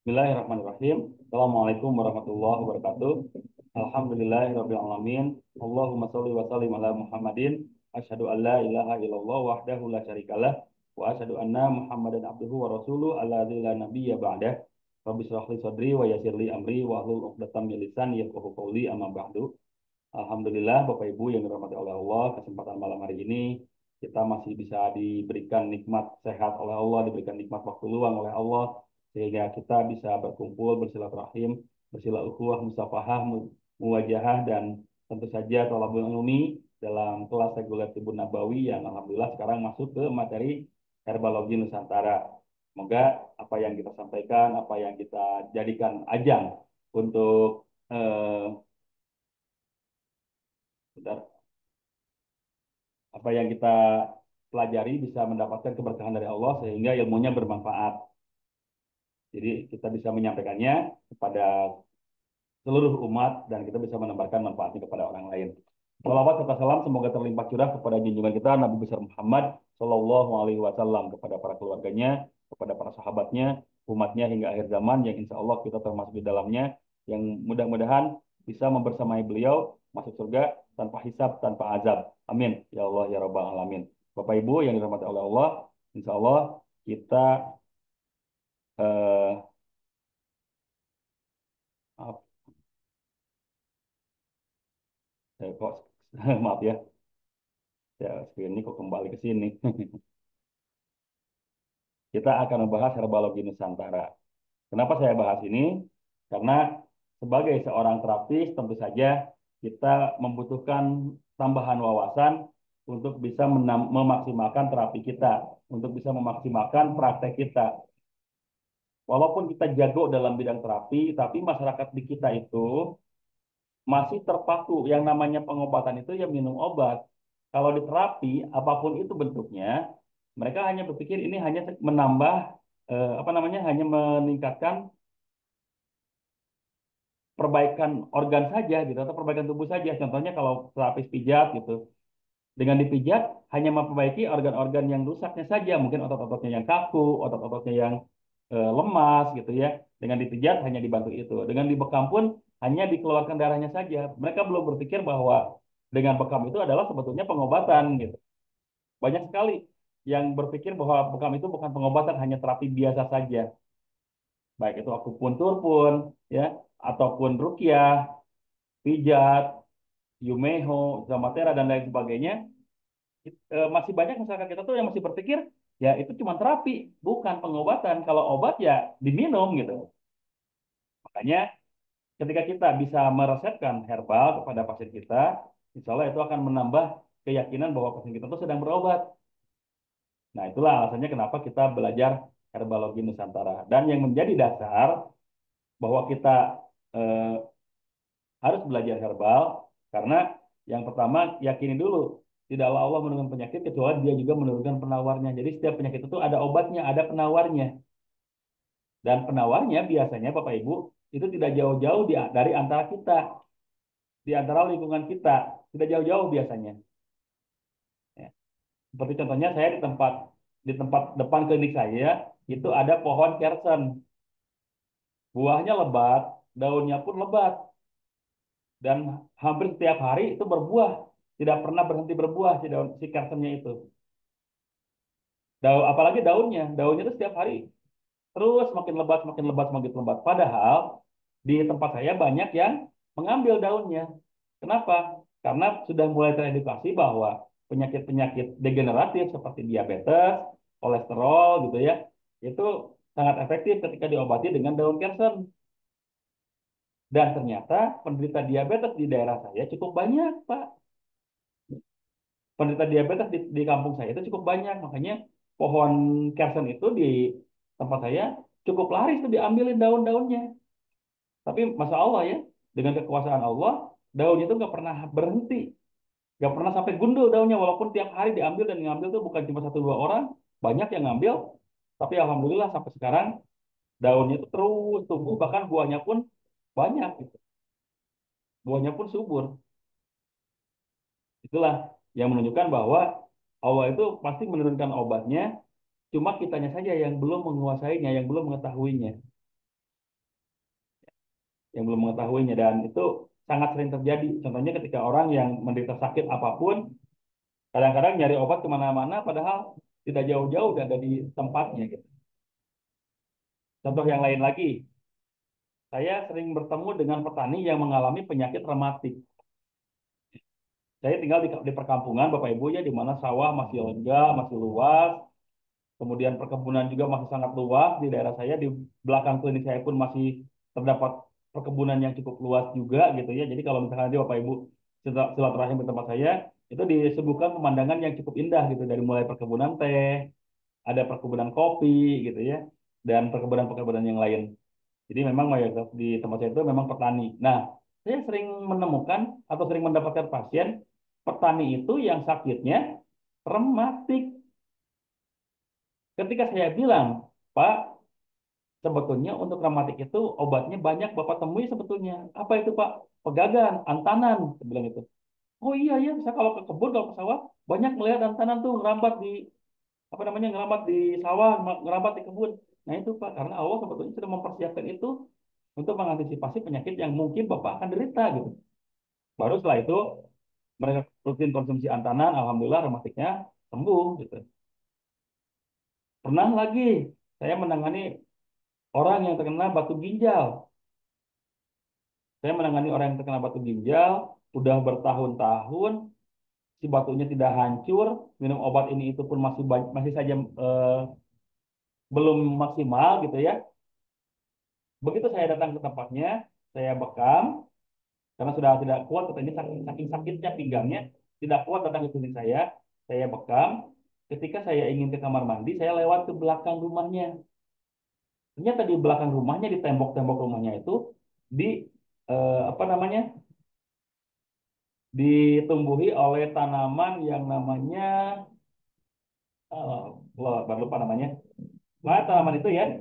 Bismillahirrahmanirrahim. Assalamualaikum warahmatullahi wabarakatuh. Alhamdulillahirabbil alamin. Allahumma shalli wa sallim ala Muhammadin. Asyhadu an la ilaha illallah wahdahu la syarikalah wa asyhadu anna Muhammadan abduhu wa rasuluh alladzi la nabiyya ba'dah. Rabbi shrah li sadri wa yassir li amri wa hlul 'uqdatam min lisani yafqahu qawli amma ba'du. Alhamdulillah Bapak Ibu yang dirahmati oleh Allah, kesempatan malam hari ini kita masih bisa diberikan nikmat sehat oleh Allah, diberikan nikmat waktu luang oleh Allah, sehingga kita bisa berkumpul, bersilaturahim, bersilaukhuwah, musafahah, muwajahah, dan tentu saja thalabul ilmi dalam kelas reguler Tibun Nabawi yang alhamdulillah sekarang masuk ke materi herbalogi Nusantara. Semoga apa yang kita sampaikan, apa yang kita jadikan ajang untuk bentar, apa yang kita pelajari bisa mendapatkan keberkahan dari Allah sehingga ilmunya bermanfaat. Jadi kita bisa menyampaikannya kepada seluruh umat dan kita bisa menebarkan manfaatnya kepada orang lain. Salawat serta salam semoga terlimpah curah kepada junjungan kita Nabi besar Muhammad Shallallahu Alaihi Wasallam, kepada para keluarganya, kepada para sahabatnya, umatnya hingga akhir zaman yang insya Allah kita termasuk di dalamnya, yang mudah-mudahan bisa membersamai beliau masuk surga tanpa hisab, tanpa azab. Amin. Ya Allah ya Rabbal Alamin. Bapak Ibu yang dirahmati oleh Allah, insya Allah kita eh, maaf, kok maaf ya, ya screen ini kok kembali ke sini. Kita akan membahas herbalogi Nusantara. Kenapa saya bahas ini? Karena sebagai seorang terapis tentu saja kita membutuhkan tambahan wawasan untuk bisa memaksimalkan terapi kita, untuk bisa memaksimalkan praktek kita. Walaupun kita jago dalam bidang terapi, tapi masyarakat di kita itu masih terpaku yang namanya pengobatan itu ya minum obat. Kalau di terapi, apapun itu bentuknya, mereka hanya berpikir ini hanya menambah apa namanya, hanya meningkatkan perbaikan organ saja gitu atau perbaikan tubuh saja. Contohnya kalau terapis pijat gitu, dengan dipijat hanya memperbaiki organ-organ yang rusaknya saja, mungkin otot-ototnya yang kaku, otot-ototnya yang lemas gitu ya. Dengan dipijat hanya dibantu itu. Dengan dibekam pun hanya dikeluarkan darahnya saja. Mereka belum berpikir bahwa dengan bekam itu adalah sebetulnya pengobatan gitu. Banyak sekali yang berpikir bahwa bekam itu bukan pengobatan, hanya terapi biasa saja. Baik itu akupuntur pun ya, ataupun rukyah, pijat, Yumeho, Zamatera dan lain sebagainya, masih banyak masyarakat kita tuh yang masih berpikir ya itu cuma terapi, bukan pengobatan. Kalau obat ya diminum gitu. Makanya ketika kita bisa meresepkan herbal kepada pasien kita, insya Allah itu akan menambah keyakinan bahwa pasien kita tuh sedang berobat. Nah itulah alasannya kenapa kita belajar herbalogi Nusantara. Dan yang menjadi dasar bahwa kita eh, harus belajar herbal karena yang pertama yakini dulu tidaklah Allah menurunkan penyakit kecuali Dia juga menurunkan penawarnya. Jadi setiap penyakit itu ada obatnya, ada penawarnya. Dan penawarnya biasanya Bapak Ibu itu tidak jauh-jauh dari antara kita, di antara lingkungan kita, tidak jauh-jauh biasanya. Ya. Seperti contohnya saya di tempat depan klinik saya itu ada pohon kersen, buahnya lebat, daunnya pun lebat, dan hampir setiap hari itu berbuah, tidak pernah berhenti berbuah si daun si kersennya itu. Apalagi daunnya itu setiap hari terus makin lebat, makin lebat, makin lebat. Padahal di tempat saya banyak yang mengambil daunnya. Kenapa? Karena sudah mulai teredukasi bahwa penyakit-penyakit degeneratif seperti diabetes, kolesterol gitu ya, itu sangat efektif ketika diobati dengan daun kersen. Dan ternyata penderita diabetes di daerah saya cukup banyak, Pak. Penderita diabetes di kampung saya itu cukup banyak. Makanya pohon kersen itu di tempat saya cukup laris tuh diambilin daun-daunnya. Tapi Masya Allah ya, dengan kekuasaan Allah, daunnya itu nggak pernah berhenti. Nggak pernah sampai gundul daunnya, walaupun tiap hari diambil dan ngambil tuh bukan cuma satu dua orang, banyak yang ngambil. Tapi Alhamdulillah sampai sekarang daunnya itu terus tumbuh, bahkan buahnya pun banyak gitu. Buahnya pun subur. Itulah yang menunjukkan bahwa Allah itu pasti menurunkan obatnya, cuma kitanya saja yang belum menguasainya, yang belum mengetahuinya. yang belum mengetahuinya, dan itu sangat sering terjadi. Contohnya ketika orang yang menderita sakit apapun, kadang-kadang nyari obat kemana-mana, padahal tidak jauh-jauh dan ada di tempatnya gitu. Contoh yang lain lagi, saya sering bertemu dengan petani yang mengalami penyakit rematik. Saya tinggal di perkampungan, Bapak Ibu ya, di mana sawah masih lega, masih luas, kemudian perkebunan juga masih sangat luas di daerah saya. Di belakang klinik saya pun masih terdapat perkebunan yang cukup luas juga gitu ya. Jadi kalau misalkan nanti Bapak Ibu silaturahim ke tempat saya, itu disuguhkan pemandangan yang cukup indah gitu, dari mulai perkebunan teh, ada perkebunan kopi gitu ya, dan perkebunan-perkebunan yang lain. Jadi memang mayoritas di tempat saya itu memang petani. Nah, saya sering menemukan atau sering mendapatkan pasien petani itu yang sakitnya rematik. Ketika saya bilang, Pak, sebetulnya untuk rematik itu obatnya banyak Bapak temui sebetulnya. Apa itu Pak? Pegagan, antanan, saya bilang itu. Oh iya ya, saya kalau ke kebun, kalau ke sawah, banyak melihat antanan tuh ngerambat di apa namanya, ngerambat di sawah, ngerambat di kebun. Nah itu Pak, karena Allah sebetulnya sudah mempersiapkan itu untuk mengantisipasi penyakit yang mungkin Bapak akan derita gitu. Baru setelah itu mereka rutin konsumsi antanan, alhamdulillah rematiknya sembuh gitu. Pernah lagi saya menangani orang yang terkena batu ginjal. Saya menangani orang yang terkena batu ginjal, udah bertahun-tahun, si batunya tidak hancur, minum obat ini itu pun masih saja belum maksimal gitu ya. Begitu saya datang ke tempatnya, saya bekam, karena sudah tidak kuat, katanya saking, saking sakitnya pinggangnya, tidak kuat datang ke klinik saya bekam. Ketika saya ingin ke kamar mandi, saya lewat ke belakang rumahnya. Ternyata di belakang rumahnya, di tembok-tembok rumahnya itu, di apa namanya, ditumbuhi oleh tanaman yang namanya eh, baru lupa namanya. Nah, tanaman itu ya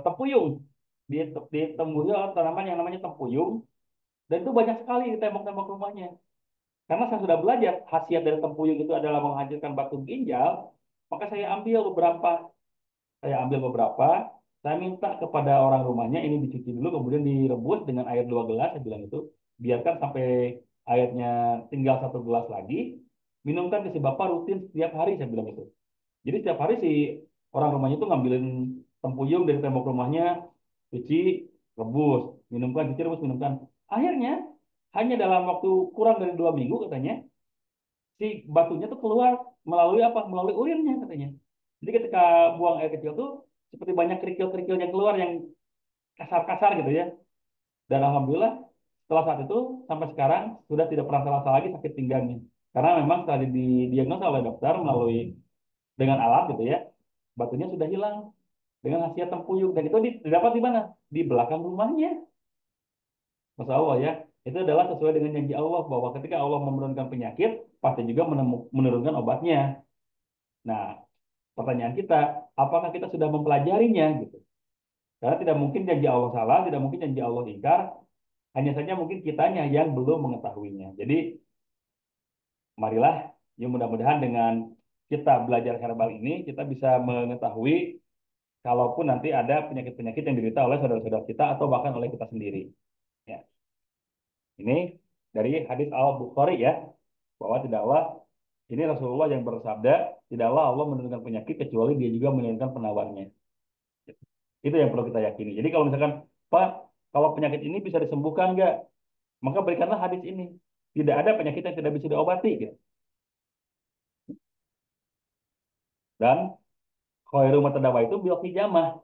tempuyung. Ditumbuhi oleh tanaman yang namanya tempuyung, dan itu banyak sekali di tembok-tembok rumahnya. Karena saya sudah belajar khasiat dari tempuyung itu adalah menghancurkan batu ginjal, maka saya ambil beberapa, saya minta kepada orang rumahnya ini dicuci dulu, kemudian direbus dengan air 2 gelas, saya bilang itu, biarkan sampai airnya tinggal 1 gelas lagi, minumkan ke si bapak rutin setiap hari, saya bilang itu. Jadi setiap hari si orang rumahnya itu ngambilin tempuyung dari tembok rumahnya, cuci, rebus, minumkan, cuci, rebus, minumkan. Akhirnya hanya dalam waktu kurang dari 2 minggu katanya, si batunya tuh keluar melalui apa? Melalui urinnya katanya. Jadi ketika buang air kecil tuh seperti banyak kerikil-kerikil yang keluar yang kasar-kasar gitu ya. Dan alhamdulillah setelah saat itu sampai sekarang sudah tidak pernah terasa lagi sakit pinggangnya. Karena memang setelah didiagnosa oleh dokter melalui dengan alat gitu ya, batunya sudah hilang dengan khasiat tempuyung, dan itu didapat di mana? Di belakang rumahnya. Masya Allah ya. Itu adalah sesuai dengan janji Allah bahwa ketika Allah menurunkan penyakit, pasti juga menurunkan obatnya. Nah, pertanyaan kita, apakah kita sudah mempelajarinya gitu? Karena tidak mungkin janji Allah salah, tidak mungkin janji Allah ingkar, hanya saja mungkin kitanya yang belum mengetahuinya. Jadi, marilah, ya mudah-mudahan dengan kita belajar herbal ini, kita bisa mengetahui kalaupun nanti ada penyakit-penyakit yang diderita oleh saudara-saudara kita atau bahkan oleh kita sendiri. Ya, ini dari hadis Al-Bukhari ya, bahwa tidaklah ini Rasulullah yang bersabda, tidaklah Allah menurunkan penyakit kecuali dia juga menurunkan penawarnya. Itu yang perlu kita yakini. Jadi kalau misalkan, Pak, kalau penyakit ini bisa disembuhkan nggak? Maka berikanlah hadis ini. Tidak ada penyakit yang tidak bisa diobati. Gitu. Dan khairu matadawa itu bil hijamah.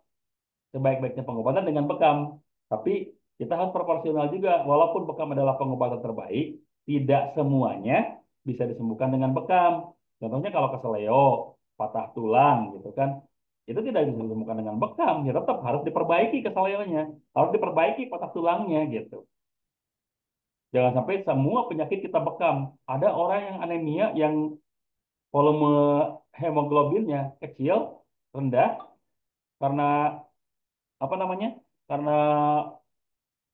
Sebaik-baiknya pengobatan dengan bekam. Tapi kita harus proporsional juga. Walaupun bekam adalah pengobatan terbaik, tidak semuanya bisa disembuhkan dengan bekam. Contohnya kalau keseleo, patah tulang gitu kan, itu tidak bisa disembuhkan dengan bekam. Ya tetap harus diperbaiki keseleonya, harus diperbaiki patah tulangnya gitu. Jangan sampai semua penyakit kita bekam. Ada orang yang anemia yang volume hemoglobinnya kecil, rendah, karena apa namanya? Karena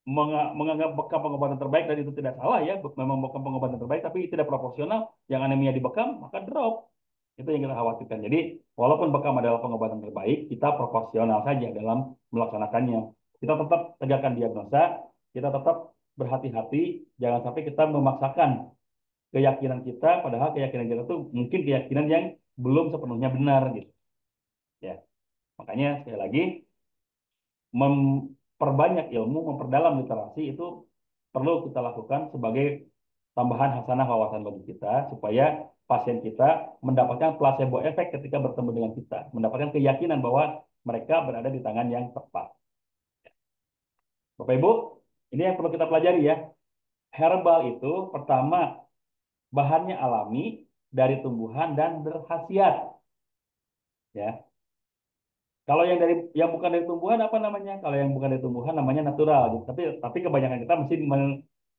menganggap bekam pengobatan terbaik, dan itu tidak salah ya, memang bekam pengobatan terbaik, tapi tidak proporsional. Yang anemia di bekam maka drop. Itu yang kita khawatirkan. Jadi walaupun bekam adalah pengobatan terbaik, kita proporsional saja dalam melaksanakannya. kita tetap tegakkan diagnosa, kita tetap berhati-hati, jangan sampai kita memaksakan keyakinan kita, padahal keyakinan kita itu mungkin keyakinan yang belum sepenuhnya benar gitu. Ya, makanya sekali lagi memperbanyak ilmu, memperdalam literasi itu perlu kita lakukan sebagai tambahan hasanah wawasan bagi kita supaya pasien kita mendapatkan placebo efek ketika bertemu dengan kita, mendapatkan keyakinan bahwa mereka berada di tangan yang tepat. Bapak Ibu, ini yang perlu kita pelajari ya. Herbal itu pertama bahannya alami dari tumbuhan dan berkhasiat ya. Kalau yang bukan dari tumbuhan apa namanya? Kalau yang bukan dari tumbuhan namanya natural gitu. Tapi kebanyakan kita mesti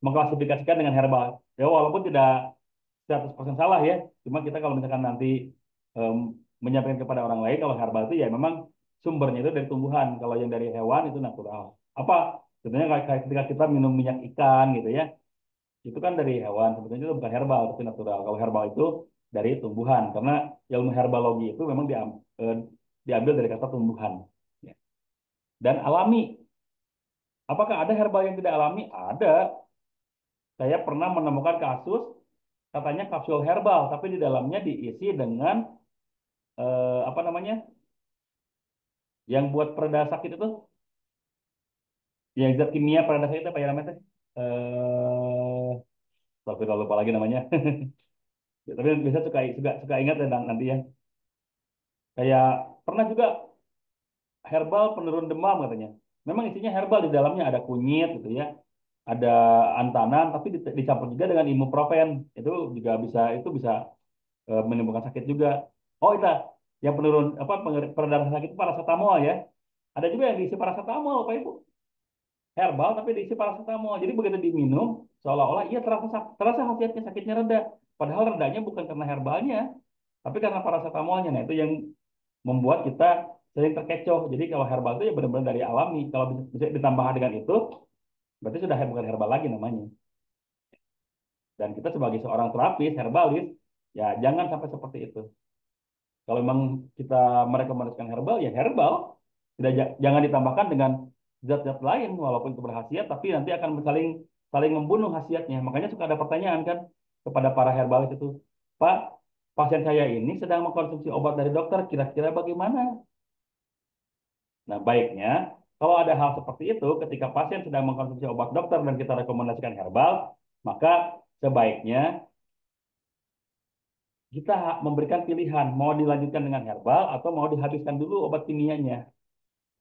mengklasifikasikan dengan herbal. Ya walaupun tidak 100% salah ya. Cuma kita kalau misalkan nanti em, menyampaikan kepada orang lain kalau herbal itu ya memang sumbernya itu dari tumbuhan. Kalau yang dari hewan itu natural. Apa? Contohnya kayak ketika kita minum minyak ikan gitu ya. Itu kan dari hewan. Sebetulnya itu bukan herbal tapi natural. Kalau herbal itu dari tumbuhan karena ilmu herbalogi itu memang diambil dari kata tumbuhan. Ya. Dan alami. Apakah ada herbal yang tidak alami? Ada. Saya pernah menemukan kasus katanya kapsul herbal, tapi di dalamnya diisi dengan apa namanya? Yang buat pereda sakit itu, yang zat kimia pereda sakit itu apa ya namanya? Tapi kalau lupa lagi namanya. Ya, tapi bisa suka suka suka ingat ya nanti ya. Kayak pernah juga herbal penurun demam katanya. Memang isinya herbal di dalamnya ada kunyit gitu ya, ada antanan, tapi dicampur juga dengan ibuprofen. Itu bisa menimbulkan sakit juga. Oh, itu yang penurun apa pereda sakit itu paracetamol ya. Ada juga yang diisi paracetamol, Pak Ibu. Herbal tapi diisi paracetamol. Jadi begitu diminum seolah-olah iya terasa khasiatnya sakitnya reda. Padahal redanya bukan karena herbalnya, tapi karena paracetamolnya. Nah, itu yang membuat kita sering terkecoh. Jadi kalau herbal itu ya benar-benar dari alami. Kalau bisa ditambah dengan itu, berarti sudah bukan herbal lagi namanya. Dan kita sebagai seorang terapis, herbalis, ya jangan sampai seperti itu. Kalau memang kita merekomendasikan herbal, ya herbal. Jangan ditambahkan dengan zat-zat lain, walaupun itu berkhasiat, tapi nanti akan saling saling membunuh khasiatnya. Makanya suka ada pertanyaan kan kepada para herbalis itu, Pak, pasien saya ini sedang mengkonsumsi obat dari dokter, kira-kira bagaimana? Nah, baiknya kalau ada hal seperti itu, ketika pasien sedang mengkonsumsi obat dokter dan kita rekomendasikan herbal, maka sebaiknya kita memberikan pilihan mau dilanjutkan dengan herbal atau mau dihabiskan dulu obat kimianya.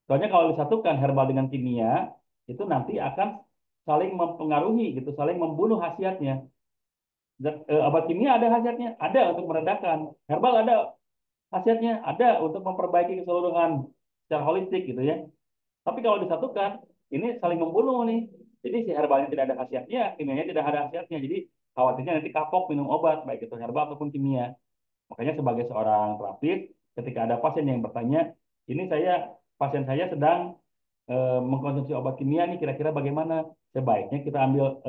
Soalnya kalau disatukan herbal dengan kimia, itu nanti akan saling mempengaruhi gitu, saling membunuh khasiatnya. Obat kimia ada khasiatnya, ada untuk meredakan. Herbal ada khasiatnya, ada untuk memperbaiki keseluruhan secara holistik gitu ya. Tapi kalau disatukan, ini saling membunuh nih. Jadi si herbalnya tidak ada khasiatnya, kimianya tidak ada khasiatnya. Jadi khawatirnya nanti kapok minum obat, baik itu herbal ataupun kimia. Makanya sebagai seorang terapis, ketika ada pasien yang bertanya, ini pasien saya sedang mengkonsumsi obat kimia nih kira-kira bagaimana? Sebaiknya kita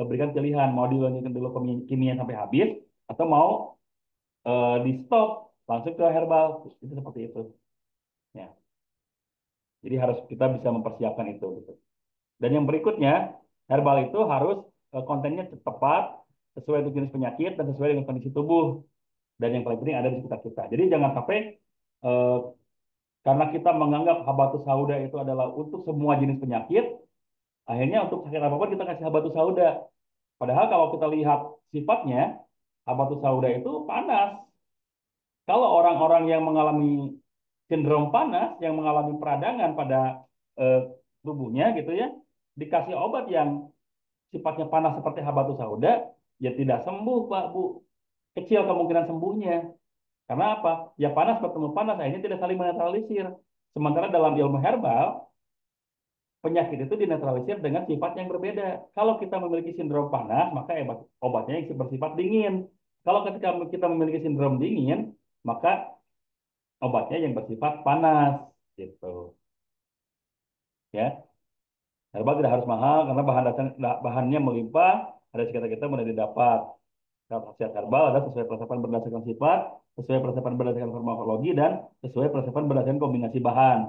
berikan pilihan mau dilanjutkan dulu kimia sampai habis atau mau di stop langsung ke herbal. Itu seperti itu. Ya. Jadi harus kita bisa mempersiapkan itu gitu. Dan yang berikutnya, herbal itu harus kontennya tepat, sesuai dengan jenis penyakit dan sesuai dengan kondisi tubuh. Dan yang paling penting ada di sekitar kita. Jadi jangan sampai eh, karena kita menganggap habatus sauda itu adalah untuk semua jenis penyakit, akhirnya untuk sakit apapun kita kasih habatus sauda. Padahal kalau kita lihat sifatnya, habatus sauda itu panas. Kalau orang-orang yang mengalami sindrom panas, yang mengalami peradangan pada eh, tubuhnya gitu ya, dikasih obat yang sifatnya panas seperti habatus sauda, ya tidak sembuh, Pak, Bu. Kecil kemungkinan sembuhnya. Karena apa? Ya panas bertemu panas, akhirnya tidak saling menetralisir. Sementara dalam ilmu herbal, penyakit itu dinetralisir dengan sifat yang berbeda. Kalau kita memiliki sindrom panas, maka obatnya yang bersifat dingin. Kalau ketika kita memiliki sindrom dingin, maka obatnya yang bersifat panas, gitu. Ya, herbal tidak harus mahal karena bahannya melimpah, ada sekitar kita mudah didapat. Kalau khasiat herbal ada sesuai persiapan berdasarkan sifat, sesuai persiapan berdasarkan farmakologi, dan sesuai persiapan berdasarkan kombinasi bahan.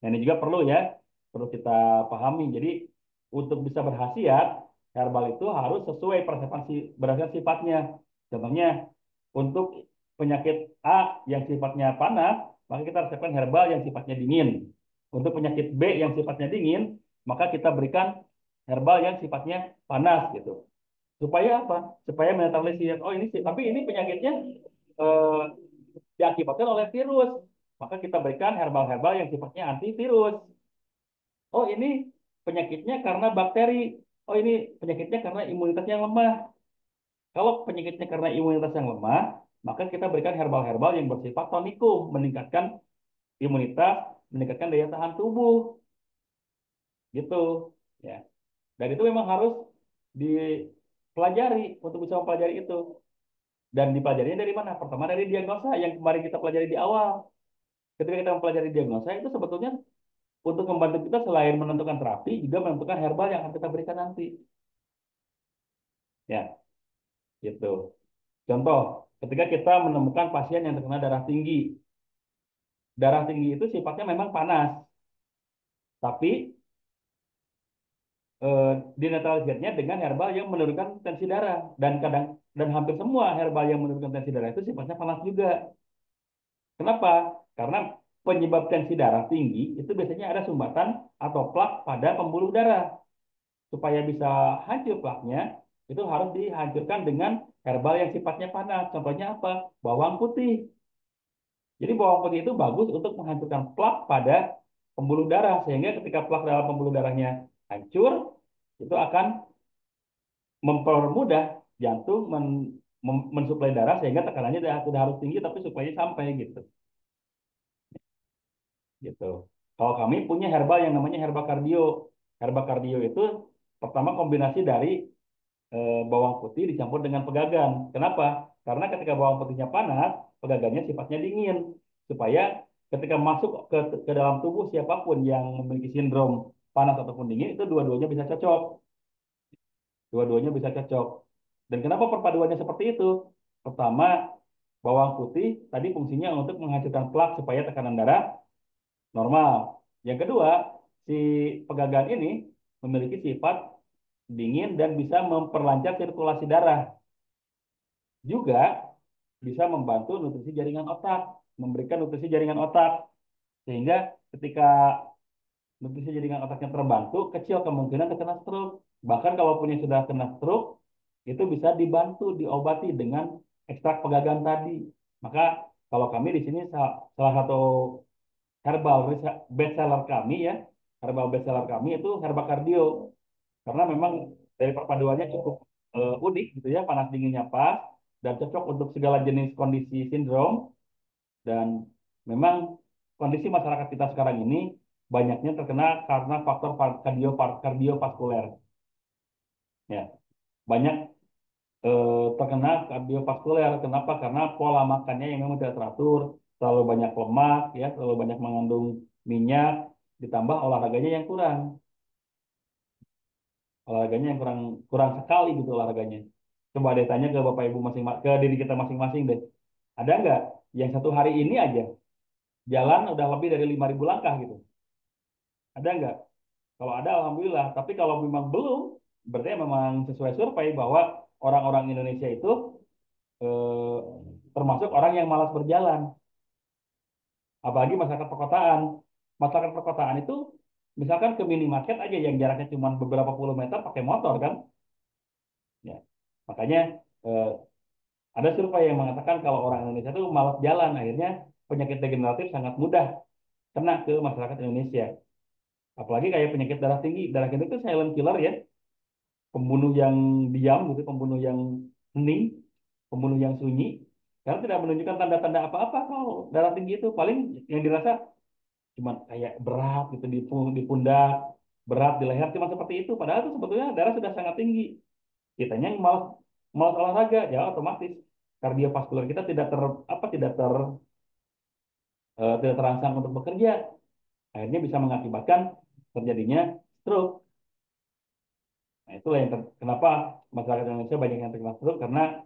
Nah, ini juga perlu ya. perlu kita pahami. Jadi untuk bisa berkhasiat, herbal itu harus sesuai berdasarkan sifatnya. Contohnya, untuk penyakit A yang sifatnya panas, maka kita resepkan herbal yang sifatnya dingin. Untuk penyakit B yang sifatnya dingin, maka kita berikan herbal yang sifatnya panas gitu. Supaya apa? Supaya menetralisir. Oh ini sih, tapi ini penyakitnya eh, diakibatkan oleh virus. Maka kita berikan herbal-herbal yang sifatnya antivirus. Oh ini penyakitnya karena bakteri. Oh ini penyakitnya karena imunitasnya yang lemah. Kalau penyakitnya karena imunitas yang lemah, maka kita berikan herbal-herbal yang bersifat tonikum, meningkatkan imunitas, meningkatkan daya tahan tubuh, gitu. Ya. Dan itu memang harus dipelajari untuk bisa mempelajari itu. Dan dipelajarinya dari mana? Pertama dari diagnosa yang kemarin kita pelajari di awal. Ketika kita mempelajari diagnosa itu sebetulnya untuk membantu kita selain menentukan terapi, juga menentukan herbal yang akan kita berikan nanti. Ya, gitu. Contoh, ketika kita menemukan pasien yang terkena darah tinggi itu sifatnya memang panas, tapi eh, dinetralisirnya dengan herbal yang menurunkan tensi darah dan hampir semua herbal yang menurunkan tensi darah itu sifatnya panas juga. Kenapa? Karena penyebab tensi darah tinggi itu biasanya ada sumbatan atau plak pada pembuluh darah. Supaya bisa hancur plaknya, itu harus dihancurkan dengan herbal yang sifatnya panas. Contohnya apa? Bawang putih. Jadi bawang putih itu bagus untuk menghancurkan plak pada pembuluh darah sehingga ketika plak dalam pembuluh darahnya hancur, itu akan mempermudah jantung mensuplai darah sehingga tekanannya tidak harus tinggi tapi suplainya sampai gitu. Gitu. Kalau kami punya herbal yang namanya herbal kardio. Herbal kardio itu pertama kombinasi dari bawang putih dicampur dengan pegagan. Kenapa? Karena ketika bawang putihnya panas, pegagannya sifatnya dingin. Supaya ketika masuk ke dalam tubuh siapapun yang memiliki sindrom panas ataupun dingin, itu dua-duanya bisa cocok. Dua-duanya bisa cocok. Dan kenapa perpaduannya seperti itu? Pertama, bawang putih tadi fungsinya untuk menghancurkan plak supaya tekanan darah normal. Yang kedua, si pegagan ini memiliki sifat dingin dan bisa memperlancar sirkulasi darah. Juga bisa membantu nutrisi jaringan otak, memberikan nutrisi jaringan otak. Sehingga ketika nutrisi jaringan otaknya terbantu, kecil kemungkinan terkena stroke. Bahkan kalaupun yang sudah kena stroke, itu bisa dibantu, diobati dengan ekstrak pegagan tadi. Maka kalau kami di sini salah satu herbal best seller kami ya, herbal best seller kami itu herbal kardio. Karena memang dari perpaduannya cukup unik gitu ya, panas dinginnya pas dan cocok untuk segala jenis kondisi sindrom dan memang kondisi masyarakat kita sekarang ini banyaknya terkena karena faktor kardiovaskuler ya banyak terkena kardiovaskuler. Kenapa? Karena pola makannya yang memang tidak teratur, terlalu banyak lemak ya, terlalu banyak mengandung minyak, ditambah olahraganya yang kurang, olahraganya yang kurang kurang sekali gitu olahraganya. Coba deh tanya ke bapak ibu ke diri kita masing-masing deh. Ada nggak yang satu hari ini aja jalan udah lebih dari 5.000 langkah gitu? Ada nggak? Kalau ada, alhamdulillah. Tapi kalau memang belum, berarti memang sesuai survei bahwa orang-orang Indonesia itu eh, termasuk orang yang malas berjalan. Apalagi masyarakat perkotaan. Masyarakat perkotaan itu misalkan ke minimarket aja yang jaraknya cuma beberapa puluh meter pakai motor kan. Ya. Makanya eh, ada survei yang mengatakan kalau orang Indonesia itu malas jalan, akhirnya penyakit degeneratif sangat mudah kena ke masyarakat Indonesia. Apalagi kayak penyakit darah tinggi. Darah tinggi itu silent killer ya, pembunuh yang diam gitu, pembunuh yang hening, pembunuh yang sunyi, karena tidak menunjukkan tanda-tanda apa-apa kalau darah tinggi itu paling yang dirasa cuma kayak berat gitu di pundak, berat di leher, cuma seperti itu. Padahal itu sebetulnya darah sudah sangat tinggi. Kitanya yang malas malas olahraga, ya otomatis kardiovaskular kita tidak terangsang untuk bekerja. Akhirnya bisa mengakibatkan terjadinya stroke. Nah, itulah kenapa masyarakat Indonesia banyak yang terkena stroke karena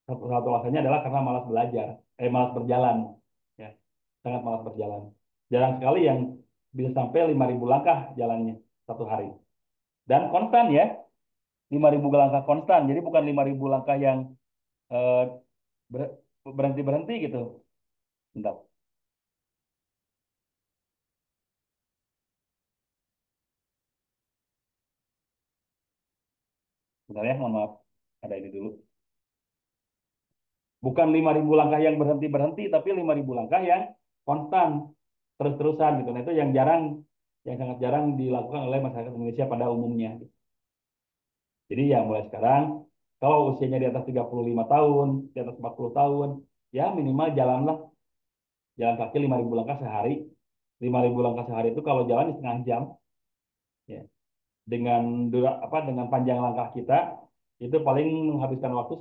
satu alasannya adalah karena malas belajar, malas berjalan, ya, sangat malas berjalan. Jarang sekali yang bisa sampai 5.000 langkah jalannya satu hari. Dan konstan ya, 5.000 langkah konstan. Jadi bukan 5.000 langkah yang eh, berhenti-berhenti gitu. Bentar, bentar ya, mohon maaf. Ada ini dulu. Bukan 5.000 langkah yang berhenti-berhenti, tapi 5.000 langkah yang konstan, terus-terusan gitu. Nah itu yang sangat jarang dilakukan oleh masyarakat Indonesia pada umumnya. Jadi ya mulai sekarang, kalau usianya di atas 35 tahun, di atas 40 tahun, ya minimal jalanlah, jalan kaki 5.000 langkah sehari. 5.000 langkah sehari itu kalau jalan di setengah jam, ya. Dengan dengan panjang langkah kita, itu paling menghabiskan waktu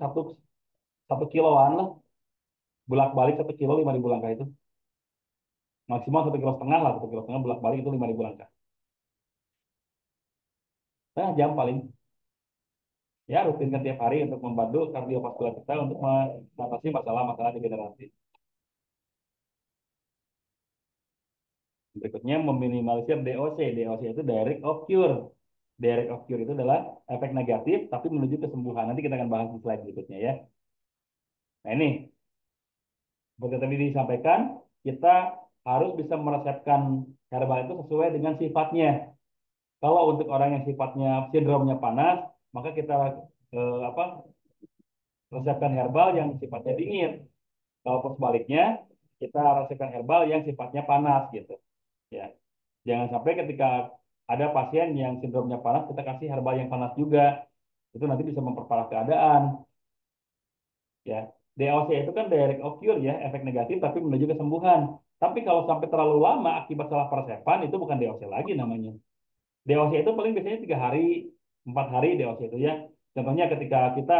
satu kiloan lah, bolak-balik 1 kilo 5.000 langkah itu. Maksimal 1,5 kilo lah, 1,5 kilo bolak-balik itu 5.000 langkah. Nah, jam paling. Ya, rutinkan tiap hari untuk membantu kardiovaskular kita untuk mengatasi masalah-masalah degenerasi. Berikutnya meminimalisir DOC. DOC itu direct of cure. Direct of cure itu adalah efek negatif tapi menuju kesembuhan. Nanti kita akan bahas di slide berikutnya ya. Nah ini, seperti tadi disampaikan, kita harus bisa meresepkan herbal itu sesuai dengan sifatnya. Kalau untuk orang yang sifatnya sindromnya panas, maka kita apa resepkan herbal yang sifatnya dingin. Kalau sebaliknya, kita resepkan herbal yang sifatnya panas gitu. Ya, jangan sampai ketika ada pasien yang sindromnya panas, kita kasih herbal yang panas juga. Itu nanti bisa memperparah keadaan. Ya, DOC itu kan direct of cure ya, efek negatif tapi menuju kesembuhan. Tapi kalau sampai terlalu lama akibat salah persepan, itu bukan DOC lagi namanya. DOC itu paling biasanya 3 hari, 4 hari DOC itu ya. Contohnya ketika kita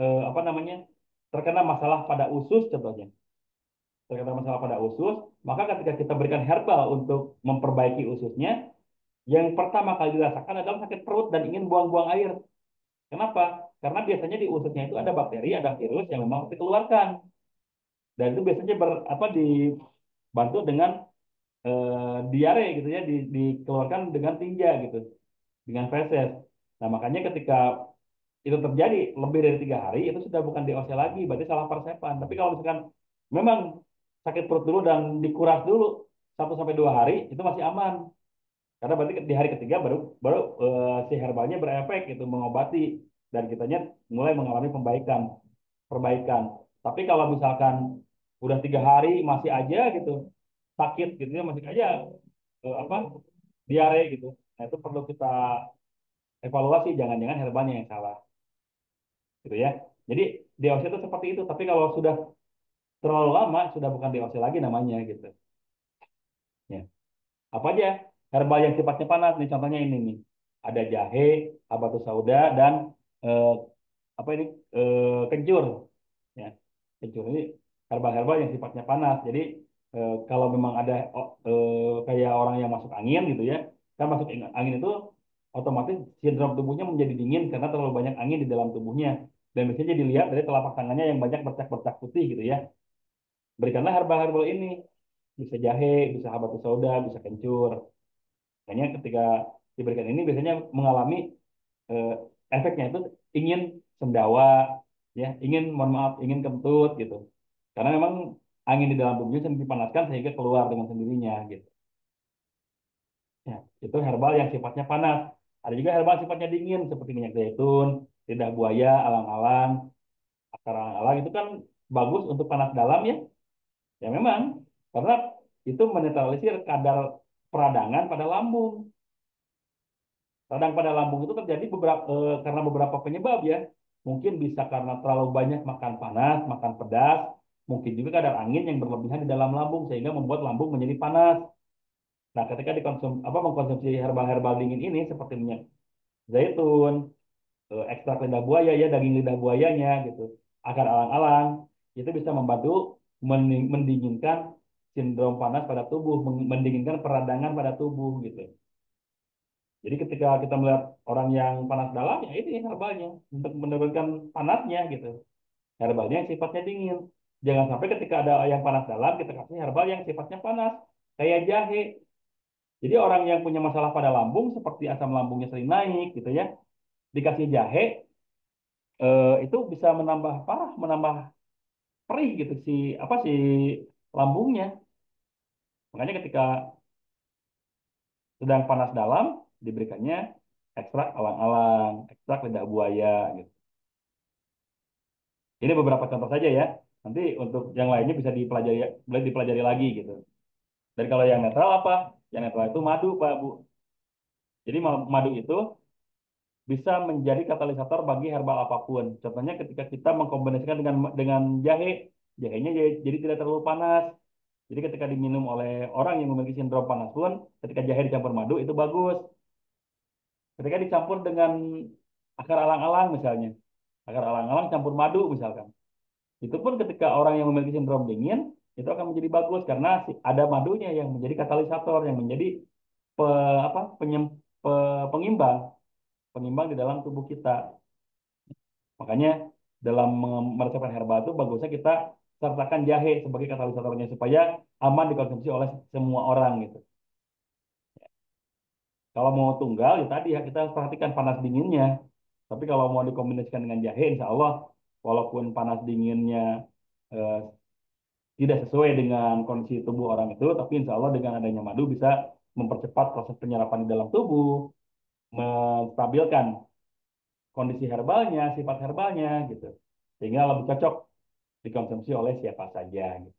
apa namanya terkena masalah pada usus contohnya. Terkena masalah pada usus, maka ketika kita berikan herbal untuk memperbaiki ususnya, yang pertama kali dirasakan adalah sakit perut dan ingin buang-buang air. Kenapa? Karena biasanya di ususnya itu ada bakteri, ada virus yang memang harus dikeluarkan. Dan itu biasanya dibantu dengan diare gitu ya, dikeluarkan dengan tinja gitu, dengan feses. Nah makanya ketika itu terjadi lebih dari 3 hari, itu sudah bukan DOC lagi, berarti salah persepan. Tapi kalau misalkan memang sakit perut dulu dan dikuras dulu 1 sampai 2 hari, itu masih aman. Karena berarti di hari ketiga baru baru si herbalnya berefek itu mengobati dan kitanya mulai mengalami perbaikan. Tapi kalau misalkan udah 3 hari masih aja gitu sakit gitu ya masih aja apa diare gitu. Nah itu perlu kita evaluasi jangan-jangan herbalnya yang salah gitu ya. Jadi DOC itu seperti itu. Tapi kalau sudah terlalu lama sudah bukan DOC lagi namanya gitu. Ya. Apa aja herbal yang sifatnya panas nih contohnya ini nih. Ada jahe, habatus sauda dan eh, apa ini kencur ya. Kencur ini herbal-herbal yang sifatnya panas. Jadi kalau memang ada kayak orang yang masuk angin gitu ya. Kan masuk angin itu otomatis sindrom tubuhnya menjadi dingin karena terlalu banyak angin di dalam tubuhnya. Dan biasanya dilihat dari telapak tangannya yang banyak bercak-bercak putih gitu ya. Berikanlah herbal-herbal ini. Bisa jahe, bisa habatus sauda, bisa kencur. Makanya ketika diberikan ini biasanya mengalami eh, efeknya itu ingin sendawa, ya, ingin mohon maaf, ingin kentut gitu. Karena memang angin di dalam tubuhnya sedang dipanaskan sehingga keluar dengan sendirinya gitu. Ya, itu herbal yang sifatnya panas. Ada juga herbal sifatnya dingin seperti minyak zaitun, lidah buaya, alang-alang, akar alang-alang itu kan bagus untuk panas dalam ya. Ya memang karena itu menetralisir kadar peradangan pada lambung. Radang pada lambung itu terjadi karena beberapa penyebab ya. Mungkin bisa karena terlalu banyak makan panas, makan pedas, mungkin juga kadar angin yang berlebihan di dalam lambung sehingga membuat lambung menjadi panas. Nah, ketika mengkonsumsi herbal-herbal dingin ini seperti minyak zaitun, ekstrak lidah buaya ya, daging lidah buayanya gitu, akar alang-alang, itu bisa membantu mendinginkan sindrom panas pada tubuh, mendinginkan peradangan pada tubuh gitu. Jadi ketika kita melihat orang yang panas dalam, ya ini herbalnya untuk menurunkan panasnya gitu. Herbalnya yang sifatnya dingin. Jangan sampai ketika ada yang panas dalam, kita kasih herbal yang sifatnya panas. Kayak jahe. Jadi orang yang punya masalah pada lambung seperti asam lambungnya sering naik gitu ya, dikasih jahe itu bisa menambah parah, menambah perih gitu si lambungnya. Makanya ketika sedang panas dalam diberikannya ekstrak alang-alang, ekstrak lidah buaya gitu. Ini beberapa contoh saja ya. Nanti untuk yang lainnya bisa dipelajari boleh dipelajari lagi gitu. Dan kalau yang netral apa? Yang netral itu madu, Pak Bu. Jadi madu itu bisa menjadi katalisator bagi herbal apapun. Contohnya ketika kita mengkombinasikan dengan jahe, jahenya jadi tidak terlalu panas. Jadi ketika diminum oleh orang yang memiliki sindrom panas pun, ketika jahe dicampur madu itu bagus. Ketika dicampur dengan akar alang-alang misalnya, akar alang-alang campur madu misalkan, itu pun ketika orang yang memiliki sindrom dingin itu akan menjadi bagus karena ada madunya yang menjadi katalisator, yang menjadi pe, pengimbang, pengimbang di dalam tubuh kita. Makanya dalam meresepkan herbal itu bagusnya kita sertakan jahe sebagai katalisatornya supaya aman dikonsumsi oleh semua orang gitu. Kalau mau tunggal ya tadi ya kita harus perhatikan panas dinginnya. Tapi kalau mau dikombinasikan dengan jahe, insya Allah walaupun panas dinginnya eh, tidak sesuai dengan kondisi tubuh orang itu, tapi insya Allah dengan adanya madu bisa mempercepat proses penyerapan di dalam tubuh, menstabilkan kondisi herbalnya, sifat herbalnya gitu. Sehingga lebih cocok dikonsumsi oleh siapa saja gitu.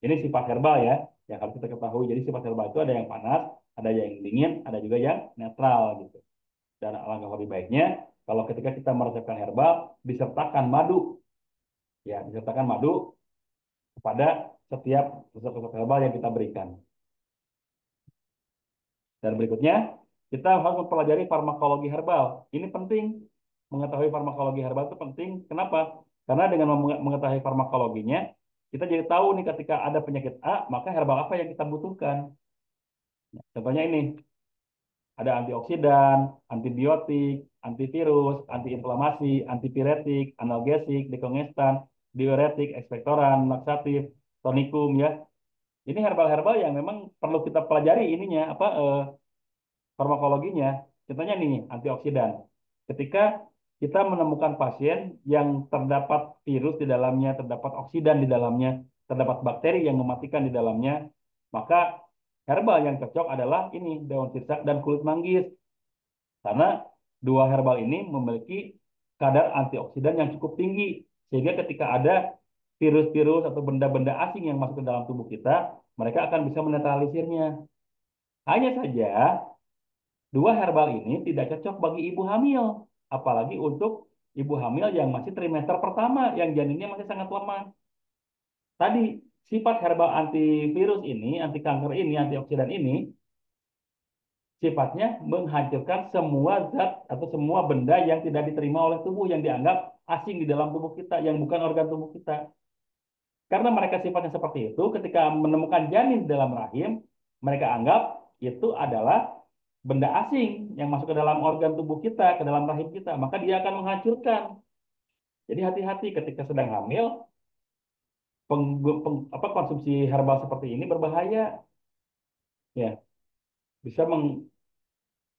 Ini sifat herbal ya, yang harus kita ketahui. Jadi sifat herbal itu ada yang panas, ada yang dingin, ada juga yang netral gitu. Dan alangkah lebih baiknya kalau ketika kita meresepkan herbal disertakan madu, ya disertakan madu kepada setiap resep-resep herbal yang kita berikan. Dan berikutnya kita harus mempelajari farmakologi herbal. Ini penting, mengetahui farmakologi herbal itu penting. Kenapa? Karena dengan mengetahui farmakologinya, kita jadi tahu nih ketika ada penyakit A, maka herbal apa yang kita butuhkan. Contohnya ini, ada antioksidan, antibiotik, antivirus, antiinflamasi, antipiretik, analgesik, dekongestan, diuretik, ekspektoran, laksatif, tonikum ya. Ini herbal-herbal yang memang perlu kita pelajari ininya farmakologinya. Contohnya nih antioksidan. Ketika kita menemukan pasien yang terdapat virus di dalamnya, terdapat oksidan di dalamnya, terdapat bakteri yang mematikan di dalamnya, maka herbal yang cocok adalah ini daun sirsak dan kulit manggis. Karena dua herbal ini memiliki kadar antioksidan yang cukup tinggi. Sehingga ketika ada virus-virus atau benda-benda asing yang masuk ke dalam tubuh kita, mereka akan bisa menetralisirnya. Hanya saja, dua herbal ini tidak cocok bagi ibu hamil. Apalagi untuk ibu hamil yang masih trimester pertama, yang janinnya masih sangat lemah. Tadi, sifat herbal antivirus ini, anti kanker ini, antioksidan ini, sifatnya menghancurkan semua zat atau semua benda yang tidak diterima oleh tubuh yang dianggap asing di dalam tubuh kita, yang bukan organ tubuh kita. Karena mereka sifatnya seperti itu, ketika menemukan janin di dalam rahim, mereka anggap itu adalah benda asing yang masuk ke dalam organ tubuh kita, ke dalam rahim kita, maka dia akan menghancurkan. Jadi hati-hati ketika sedang hamil, konsumsi herbal seperti ini berbahaya, ya bisa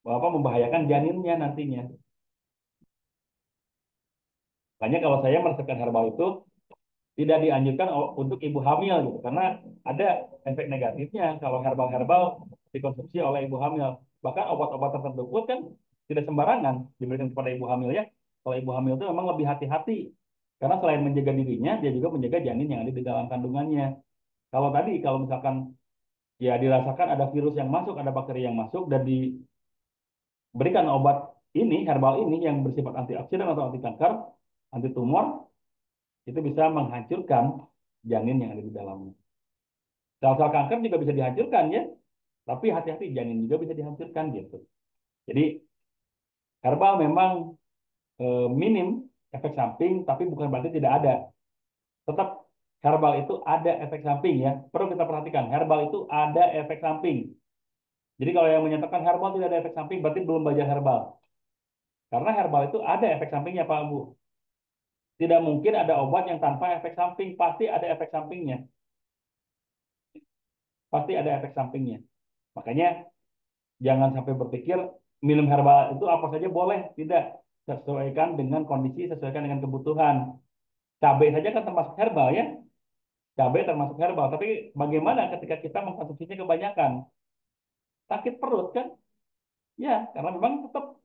membahayakan janinnya nantinya. Makanya kalau saya meresepkan herbal itu tidak dianjurkan untuk ibu hamil gitu karena ada efek negatifnya kalau herbal-herbal dikonsumsi oleh ibu hamil. Bahkan obat-obat tertentu pun kan tidak sembarangan diberikan kepada ibu hamil ya. Kalau ibu hamil itu memang lebih hati-hati karena selain menjaga dirinya, dia juga menjaga janin yang ada di dalam kandungannya. Kalau misalkan ya dirasakan ada virus yang masuk, ada bakteri yang masuk dan diberikan obat ini, herbal ini yang bersifat antioksidan atau anti kanker, anti tumor, itu bisa menghancurkan janin yang ada di dalamnya. Sel-sel kanker juga bisa dihancurkan ya, tapi hati-hati janin juga bisa dihancurkan gitu. Jadi herbal memang minim efek samping, tapi bukan berarti tidak ada. Tetap herbal itu ada efek samping ya. Perlu kita perhatikan, herbal itu ada efek samping. Jadi kalau yang menyatakan herbal tidak ada efek samping, berarti belum belajar herbal. Karena herbal itu ada efek sampingnya Pak Bu. Tidak mungkin ada obat yang tanpa efek samping, pasti ada efek sampingnya. Pasti ada efek sampingnya. Makanya jangan sampai berpikir minum herbal itu apa saja boleh, tidak. Sesuaikan dengan kondisi, sesuaikan dengan kebutuhan. Cabai saja kan termasuk herbal ya, cabai termasuk herbal. Tapi bagaimana ketika kita mengkonsumsinya kebanyakan? Sakit perut kan? Ya, karena memang tetap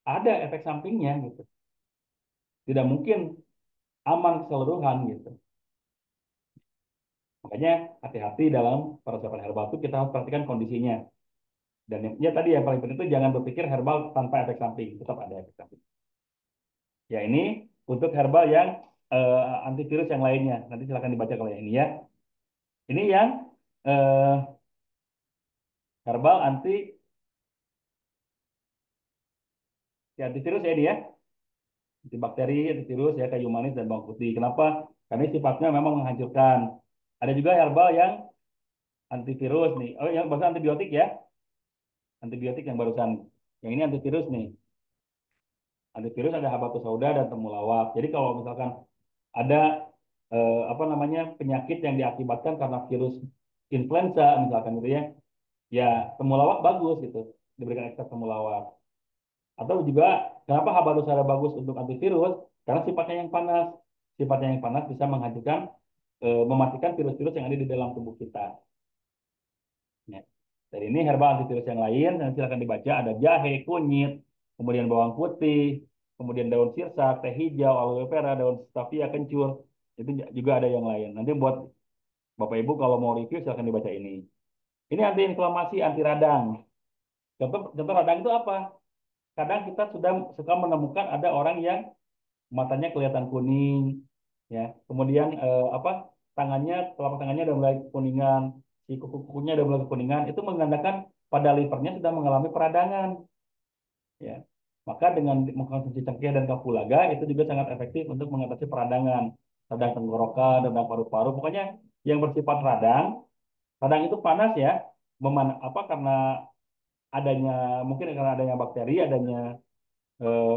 ada efek sampingnya gitu. Tidak mungkin aman keseluruhan gitu. Makanya hati-hati dalam persiapan herbal itu kita harus perhatikan kondisinya. Dan ya tadi yang paling penting itu jangan berpikir herbal tanpa efek samping, tetap ada efek samping. Ya ini untuk herbal yang antivirus yang lainnya. Nanti silakan dibaca kalau yang ini ya. Ini yang eh, herbal antivirus ya ini ya. Antibakteri, antivirus ya kayu manis dan bawang putih. Kenapa? Karena sifatnya memang menghancurkan. Ada juga herbal yang antivirus nih. Oh, yang barusan antibiotik ya. Antibiotik yang barusan. Yang ini antivirus nih. Antivirus ada habatus sauda dan temulawak. Jadi kalau misalkan ada apa namanya penyakit yang diakibatkan karena virus influenza misalkan gitu ya, ya temulawak bagus gitu, diberikan ekstrak temulawak. Atau juga kenapa habatus sauda bagus untuk antivirus? Karena sifatnya yang panas. Sifatnya yang panas bisa menghancurkan, mematikan virus-virus yang ada di dalam tubuh kita. Ya. Dan ini herbal antivirus yang lain, dan silakan dibaca. Ada jahe, kunyit, kemudian bawang putih, kemudian daun sirsak, teh hijau, aloe vera, daun stevia, kencur. Itu juga ada yang lain. Nanti buat Bapak Ibu kalau mau review silakan dibaca ini. Ini anti inflamasi, anti radang. Contoh, contoh radang itu apa? Kadang kita sudah suka menemukan ada orang yang matanya kelihatan kuning, ya. Kemudian apa? Tangannya, telapak tangannya udah mulai kuningan, si kuku-kukunya udah mulai kuningan. Itu menandakan pada livernya sudah mengalami peradangan, ya. Maka dengan mengkonsumsi cengkeh dan kapulaga itu juga sangat efektif untuk mengatasi peradangan, radang tenggorokan, radang paru-paru. Pokoknya yang bersifat radang, radang itu panas ya, apa karena adanya mungkin karena adanya bakteri, adanya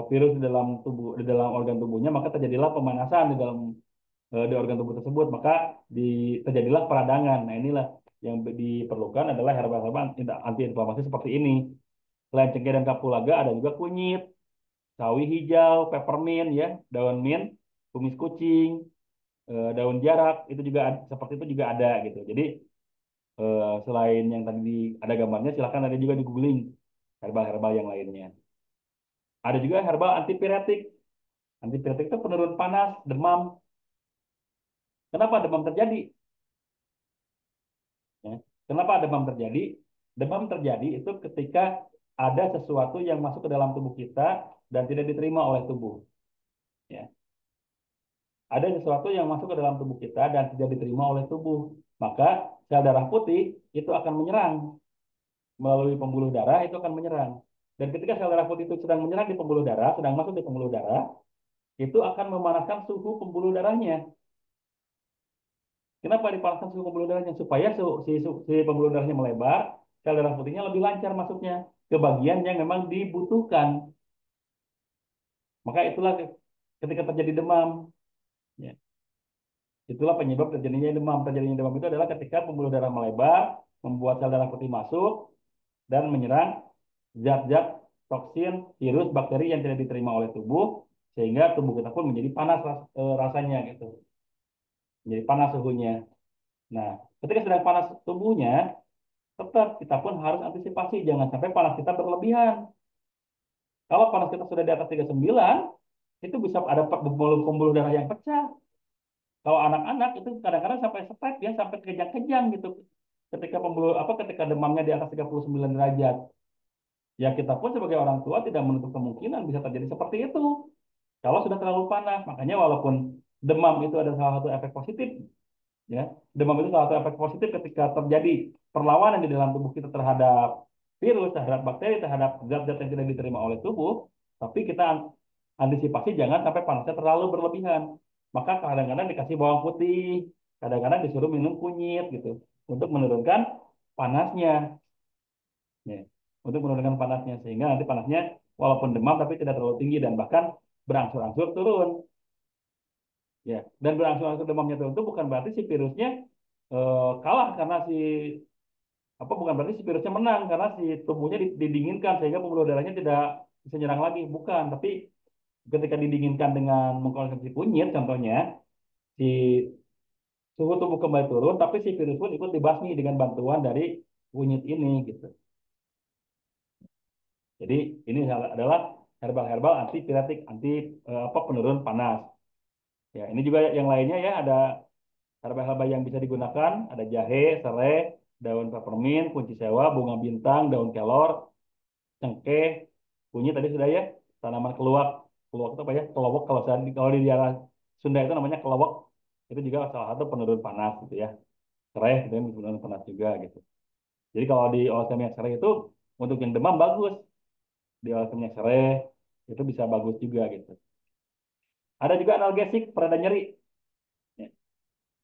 virus di dalam tubuh, di dalam organ tubuhnya, maka terjadilah pemanasan di dalam di organ tubuh tersebut, maka di, terjadilah peradangan. Nah inilah yang diperlukan adalah herbal-herbal anti-inflamasi seperti ini. Selain cengkeh dan kapulaga, ada juga kunyit, sawi hijau, peppermint ya, daun mint, kumis kucing, daun jarak, itu juga seperti itu juga ada gitu. Jadi selain yang tadi ada gambarnya, silakan ada juga di googling herbal-herbal yang lainnya. Ada juga herbal antipiretik. Antipiretik itu penurun panas, demam. Kenapa demam terjadi? Ya. Kenapa demam terjadi? Demam terjadi itu ketika ada sesuatu yang masuk ke dalam tubuh kita dan tidak diterima oleh tubuh. Ya. Ada sesuatu yang masuk ke dalam tubuh kita dan tidak diterima oleh tubuh. Maka sel darah putih itu akan menyerang melalui pembuluh darah, itu akan menyerang. Dan ketika sel darah putih itu sedang menyerang di pembuluh darah, sedang masuk di pembuluh darah, itu akan memanaskan suhu pembuluh darahnya. Kenapa dipanaskan suhu pembuluh darahnya? Supaya si pembuluh darahnya melebar, sel darah putihnya lebih lancar masuknya ke bagian yang memang dibutuhkan. Maka itulah ketika terjadi demam. Ya. Itulah penyebab terjadinya demam. Terjadinya demam itu adalah ketika pembuluh darah melebar, membuat sel darah putih masuk, dan menyerang zat-zat toksin, virus, bakteri yang tidak diterima oleh tubuh, sehingga tubuh kita pun menjadi panas rasanya gitu. Menjadi panas suhunya. Nah, ketika sedang panas tubuhnya, tetap kita pun harus antisipasi jangan sampai panas kita berlebihan. Kalau panas kita sudah di atas 39, itu bisa ada pembuluh darah yang pecah. Kalau anak-anak itu kadang-kadang sampai stres ya, sampai kejang-kejang gitu. Ketika ketika demamnya di atas 39 derajat. Ya kita pun sebagai orang tua tidak menutup kemungkinan bisa terjadi seperti itu. Kalau sudah terlalu panas, makanya walaupun demam itu ada salah satu efek positif, ya demam itu salah satu efek positif ketika terjadi perlawanan di dalam tubuh kita terhadap virus, terhadap bakteri, terhadap zat-zat yang tidak diterima oleh tubuh, tapi kita antisipasi jangan sampai panasnya terlalu berlebihan. Maka kadang-kadang dikasih bawang putih, kadang-kadang disuruh minum kunyit gitu untuk menurunkan panasnya, ya. Untuk menurunkan panasnya sehingga nanti panasnya walaupun demam tapi tidak terlalu tinggi dan bahkan berangsur-angsur turun, ya. Dan berangsur-angsur demamnya turun itu bukan berarti si virusnya kalah karena si apa bukan berarti si virusnya menang karena si tubuhnya didinginkan sehingga pembuluh darahnya tidak bisa nyerang lagi, bukan. Tapi ketika didinginkan dengan mengkonsumsi kunyit contohnya, si suhu tubuh kembali turun, tapi si virus pun ikut dibasmi dengan bantuan dari kunyit ini gitu. Jadi ini adalah herbal-herbal antipiretik, anti apa penurun panas. Ya, ini juga yang lainnya ya ada herbal-herbal yang bisa digunakan, ada jahe, serai, daun peppermint, kunci sewa, bunga bintang, daun kelor, cengkeh, kunyit tadi sudah ya, tanaman keluak. Keluak itu apa ya? Kelowok kalau di daerah Sunda itu namanya kelowok. Itu juga salah satu penurun panas gitu ya. Serai itu yang penurun panas juga gitu. Jadi kalau di obat minyak serai itu untuk yang demam bagus. Di obat minyak serai itu bisa bagus juga gitu. Ada juga analgesik pereda nyeri. Ya,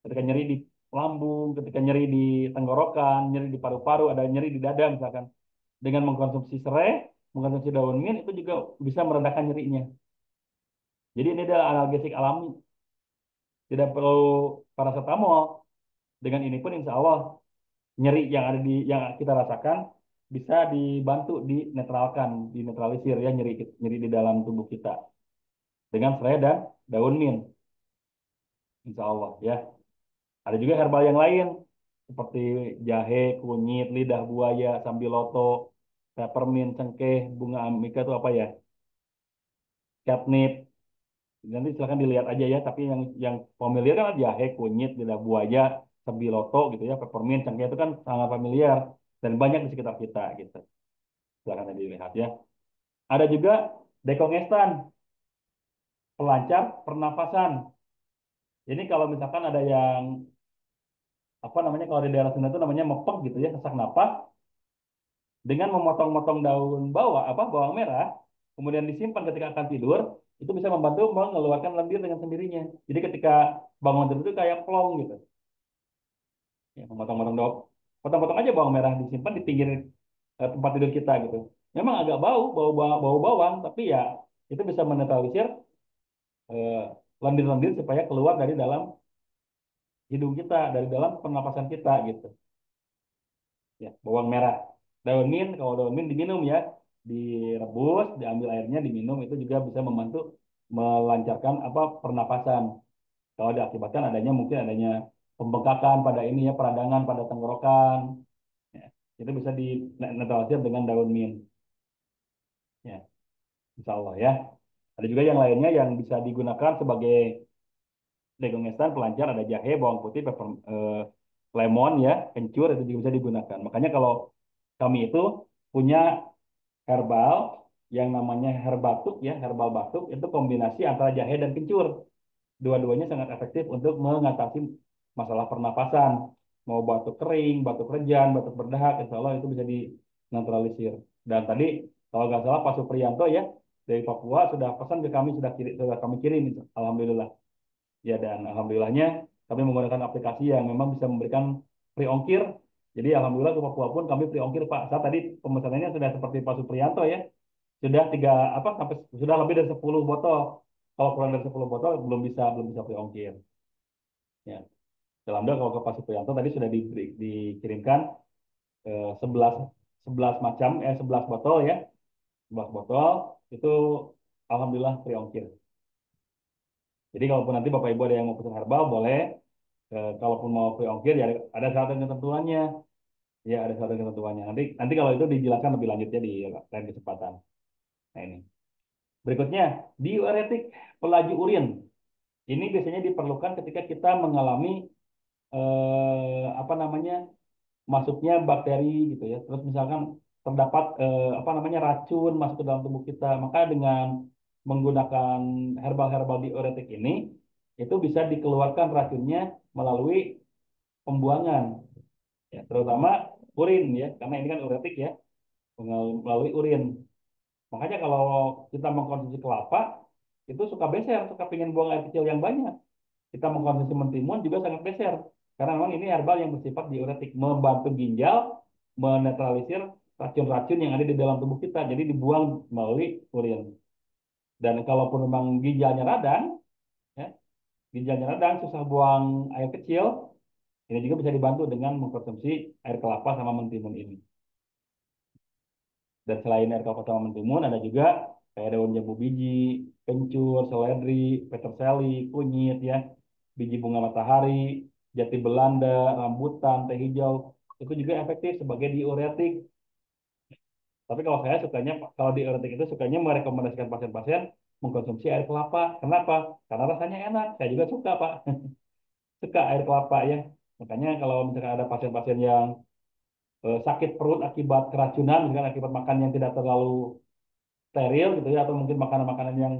ketika nyeri di lambung, ketika nyeri di tenggorokan, nyeri di paru-paru, ada nyeri di dada misalkan. Dengan mengkonsumsi serai, mengkonsumsi daun mint itu juga bisa meredakan nyerinya. Jadi ini adalah analgesik alami, tidak perlu paracetamol. Dengan ini pun insya Allah nyeri yang ada di yang kita rasakan bisa dibantu dinetralisir ya nyeri nyeri di dalam tubuh kita dengan serai dan daun mint, insya Allah ya. Ada juga herbal yang lain seperti jahe, kunyit, lidah buaya, sambiloto, peppermint, cengkeh, bunga amika itu apa ya? Catnip. Nanti silakan dilihat aja ya, tapi yang familiar kan jahe, kunyit, lidah buaya, sambiloto gitu ya, peppermint, cengkeh itu kan sangat familiar dan banyak di sekitar kita gitu. Silakan dilihat ya. Ada juga dekongestan, pelancar pernafasan. Ini kalau misalkan ada yang apa namanya kalau di daerah Sunda itu namanya mepek gitu ya, sesak napas, dengan memotong-motong daun bawang merah, kemudian disimpan ketika akan tidur, itu bisa membantu mengeluarkan lendir dengan sendirinya. Jadi ketika bangun tidur itu kayak plong gitu. Ya, memotong-motong daun, potong-potong aja bawang merah disimpan di pinggir tempat tidur kita gitu. Memang agak bau bawang, tapi ya itu bisa menetralisir eh, lendir-lendir supaya keluar dari dalam hidung kita, dari dalam pernapasan kita gitu. Ya, bawang merah. Daun mint, kalau daun mint diminum ya, direbus, diambil airnya, diminum itu juga bisa membantu melancarkan apa pernapasan. Kalau diakibatkan mungkin adanya pembengkakan pada ini ya, peradangan pada tenggorokan, ya, itu bisa dinetralisir dengan daun mint. Ya, insya Allah ya. Ada juga yang lainnya yang bisa digunakan sebagai jagung instan pelancar ada jahe, bawang putih, lemon ya, kencur itu juga bisa digunakan. Makanya kalau kami itu punya herbal yang namanya herbatuk ya, herbal batuk itu kombinasi antara jahe dan kencur. Dua-duanya sangat efektif untuk mengatasi masalah pernapasan. Mau batuk kering, batuk rejan, batuk berdahak, insya Allah itu bisa dinetralisir. Dan tadi kalau nggak salah Pak Supriyanto ya dari Papua sudah pesan ke kami sudah kami kirim, alhamdulillah. Ya, dan alhamdulillahnya kami menggunakan aplikasi yang memang bisa memberikan free ongkir. Jadi alhamdulillah ke Papua pun kami free ongkir Pak. Saat tadi pemesanannya sudah seperti Pak Supriyanto ya. Sudah tiga apa sampai sudah lebih dari 10 botol. Kalau kurang dari 10 botol belum bisa free ongkir. Ya. Alhamdulillah kalau ke Pak Supriyanto tadi sudah dikirimkan 11 11 macam 11 botol ya. 11 botol itu alhamdulillah free ongkir. Jadi kalaupun nanti Bapak Ibu ada yang mau pesan herbal boleh. Kalaupun mau free ongkir ya ada syarat dan ketentuannya. Ya ada syarat dan ketentuannya. Nanti nanti kalau itu dijelaskan lebih lanjutnya di lain kesempatan. Nah ini. Berikutnya diuretik pelaju urin. Ini biasanya diperlukan ketika kita mengalami apa namanya masuknya bakteri gitu ya. Terus misalkan terdapat apa namanya racun masuk ke dalam tubuh kita. Maka dengan menggunakan herbal-herbal diuretik ini itu bisa dikeluarkan racunnya melalui pembuangan ya, terutama urin ya, karena ini kan uretik ya, melalui urin. Makanya kalau kita mengkonsumsi kelapa, itu suka beser, suka pengen buang air kecil yang banyak. Kita mengkonsumsi mentimun juga sangat beser, karena memang ini herbal yang bersifat diuretik, membantu ginjal, menetralisir racun-racun yang ada di dalam tubuh kita, jadi dibuang melalui urin. Dan kalaupun memang ginjalnya radang, ya, ginjalnya radang, susah buang air kecil, Ini juga bisa dibantu dengan mengkonsumsi air kelapa sama mentimun ini. Dan selain air kelapa sama mentimun, ada juga kayak daun jambu biji, kencur, seledri, peterseli, kunyit ya, biji bunga matahari, jati Belanda, rambutan, teh hijau. Itu juga efektif sebagai diuretik. Tapi kalau saya sukanya, kalau diuretik itu sukanya merekomendasikan pasien-pasien mengkonsumsi air kelapa. Kenapa? Karena rasanya enak. Saya juga suka, Pak. Suka air kelapa ya. Makanya kalau misalkan ada pasien-pasien yang sakit perut akibat keracunan, misalkan akibat makan yang tidak terlalu steril gitu ya, atau mungkin makanan-makanan yang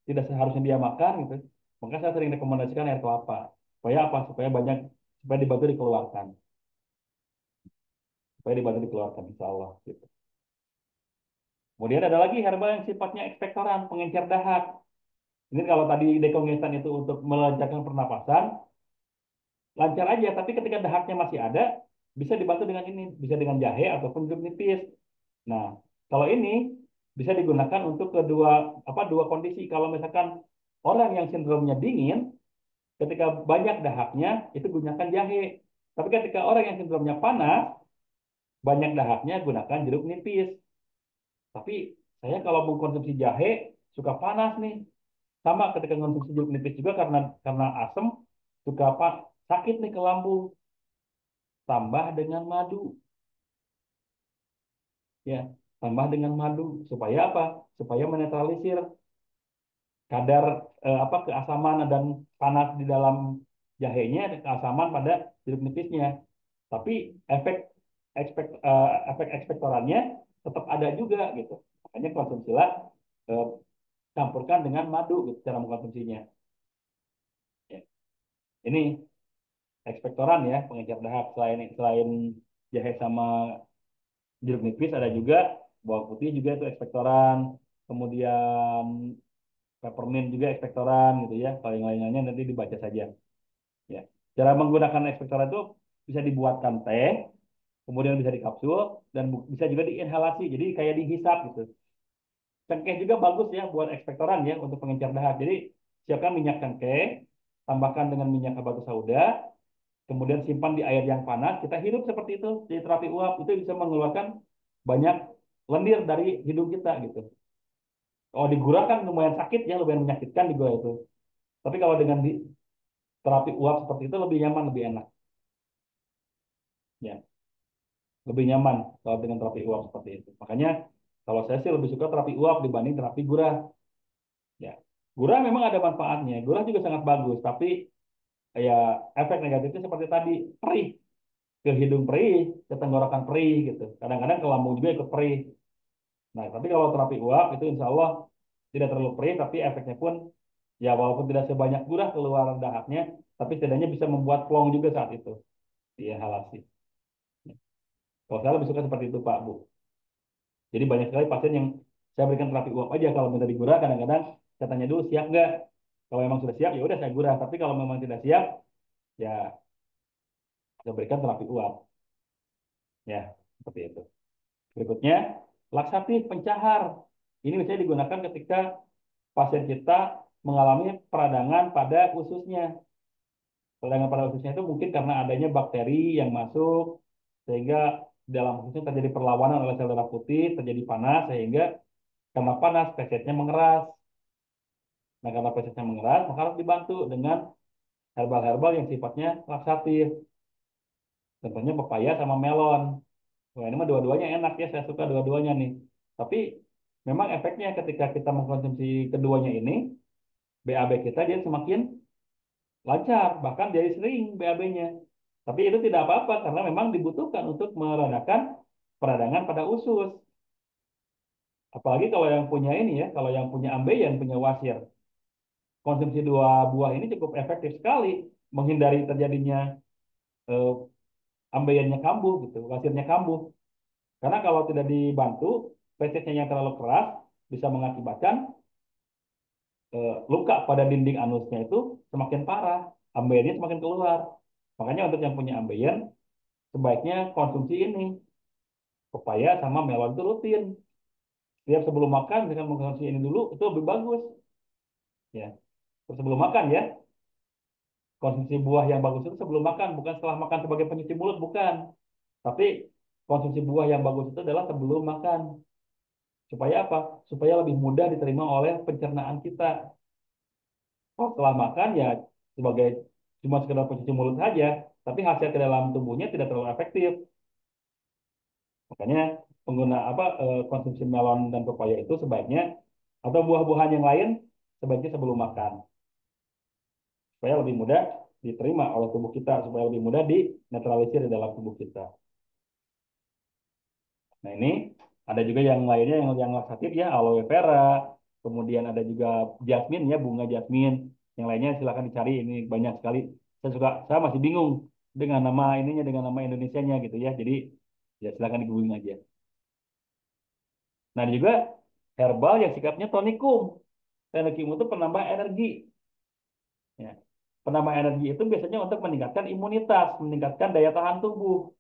tidak seharusnya dia makan gitu, maka saya sering rekomendasikan air kelapa. Supaya apa? Supaya dibantu dikeluarkan. Supaya dibantu dikeluarkan, insya Allah. Gitu. Kemudian ada lagi herbal yang sifatnya ekspektoran, pengencer dahak. Ini kalau tadi dekongestan itu untuk melancarkan pernapasan, lancar aja. Tapi ketika dahaknya masih ada, bisa dibantu dengan ini, bisa dengan jahe ataupun jeruk nipis. Nah, kalau ini bisa digunakan untuk dua kondisi. Kalau misalkan orang yang sindromnya dingin, ketika banyak dahaknya itu gunakan jahe. Tapi ketika orang yang sindromnya panas, banyak dahaknya gunakan jeruk nipis. Tapi saya kalau mengkonsumsi jahe suka panas nih. Sama ketika mengkonsumsi jeruk nipis juga karena asam suka apa sakit nih ke lambung. Tambah dengan madu ya, tambah dengan madu supaya apa? Supaya menetralisir kadar keasaman dan panas di dalam jahenya, keasaman pada jeruk nipisnya. Tapi efek efek ekspektorannya tetap ada juga gitu. Makanya konsumsilah eh, campurkan dengan madu gitu cara mengkonsumsinya. Ya. Ini ekspektoran ya, pengejar dahak. Selain selain jahe sama jeruk nipis ada juga bawang putih juga itu ekspektoran. Kemudian peppermint juga ekspektoran gitu ya. Kalau yang lain-lainnya nanti dibaca saja. Ya. Cara menggunakan ekspektoran itu bisa dibuatkan teh, kemudian bisa dikapsul dan bisa juga diinhalasi. Jadi kayak dihisap gitu. Cengkeh juga bagus ya buat ekspektoran ya untuk pengencer dahak. Jadi siapkan minyak cengkeh, tambahkan dengan minyak habatus sauda, kemudian simpan di air yang panas. Kita hirup seperti itu di terapi uap itu bisa mengeluarkan banyak lendir dari hidung kita gitu. Kalau digurah kan lumayan sakit ya, lumayan menyakitkan digurah itu. Tapi kalau dengan di terapi uap seperti itu lebih nyaman, lebih enak. Ya, lebih nyaman kalau dengan terapi uap seperti itu. Makanya kalau saya sih lebih suka terapi uap dibanding terapi gurah. Ya, gurah memang ada manfaatnya. Gurah juga sangat bagus, tapi ya efek negatifnya seperti tadi, perih, ke hidung perih, ke tenggorokan perih gitu. Kadang-kadang ke lambung juga ikut perih. Nah, tapi kalau terapi uap itu insya Allah tidak terlalu perih, tapi efeknya pun ya walaupun tidak sebanyak gurah keluar dahaknya, tapi setidaknya bisa membuat plong juga saat itu diinhalasi. Kalau saya lebih suka seperti itu Pak Bu. Jadi banyak sekali pasien yang saya berikan terapi uap aja kalau minta digurah, kadang-kadang saya tanya dulu siap nggak? Kalau memang sudah siap ya udah saya gurah. Tapi kalau memang tidak siap ya saya berikan terapi uap. Ya seperti itu. Berikutnya laksatif pencahar. Ini misalnya digunakan ketika pasien kita mengalami peradangan pada ususnya. Peradangan pada ususnya itu mungkin karena adanya bakteri yang masuk sehingga dalam ususnya terjadi perlawanan oleh sel darah putih, terjadi panas sehingga karena panas pesetnya mengeras. Nah, karena pesetnya mengeras, maka harus dibantu dengan herbal-herbal yang sifatnya laksatif. Contohnya pepaya sama melon. Wah, ini mah dua-duanya enak ya, saya suka dua-duanya nih. Tapi memang efeknya ketika kita mengkonsumsi keduanya ini, BAB kita dia semakin lancar, bahkan jadi sering BAB-nya. Tapi itu tidak apa-apa karena memang dibutuhkan untuk meredakan peradangan pada usus. Apalagi kalau yang punya ini ya, kalau yang punya ambeien, punya wasir. Konsumsi dua buah ini cukup efektif sekali menghindari terjadinya eh, ambeiannya kambuh gitu, wasirnya kambuh. Karena kalau tidak dibantu, pesesnya yang terlalu keras bisa mengakibatkan luka pada dinding anusnya itu semakin parah, ambeiannya semakin keluar. Makanya untuk yang punya ambeien, sebaiknya konsumsi ini, pepaya sama melon itu rutin. Setiap sebelum makan, misalkan mengkonsumsi ini dulu, itu lebih bagus. Ya, sebelum makan ya. Konsumsi buah yang bagus itu sebelum makan, bukan setelah makan sebagai pencuci mulut, bukan. Tapi konsumsi buah yang bagus itu adalah sebelum makan. Supaya apa? Supaya lebih mudah diterima oleh pencernaan kita. Oh, setelah makan ya sebagai cuma sekedar pencuci mulut saja, tapi hasil ke dalam tubuhnya tidak terlalu efektif. Makanya pengguna konsumsi melon dan pepaya itu sebaiknya atau buah-buahan yang lain sebaiknya sebelum makan supaya lebih mudah diterima oleh tubuh kita, supaya lebih mudah dinetralisir di dalam tubuh kita. Nah, ini ada juga yang lainnya yang laksatif ya, aloe vera, kemudian ada juga jasmin ya, bunga jasmin. Yang lainnya silakan dicari, ini banyak sekali. Saya masih bingung dengan nama ininya, dengan nama Indonesianya gitu ya. Jadi ya silakan di googling aja. Nah, ada juga herbal yang sifatnya tonikum. Tonikum itu penambah energi. Ya. Penambah energi itu biasanya untuk meningkatkan imunitas, meningkatkan daya tahan tubuh.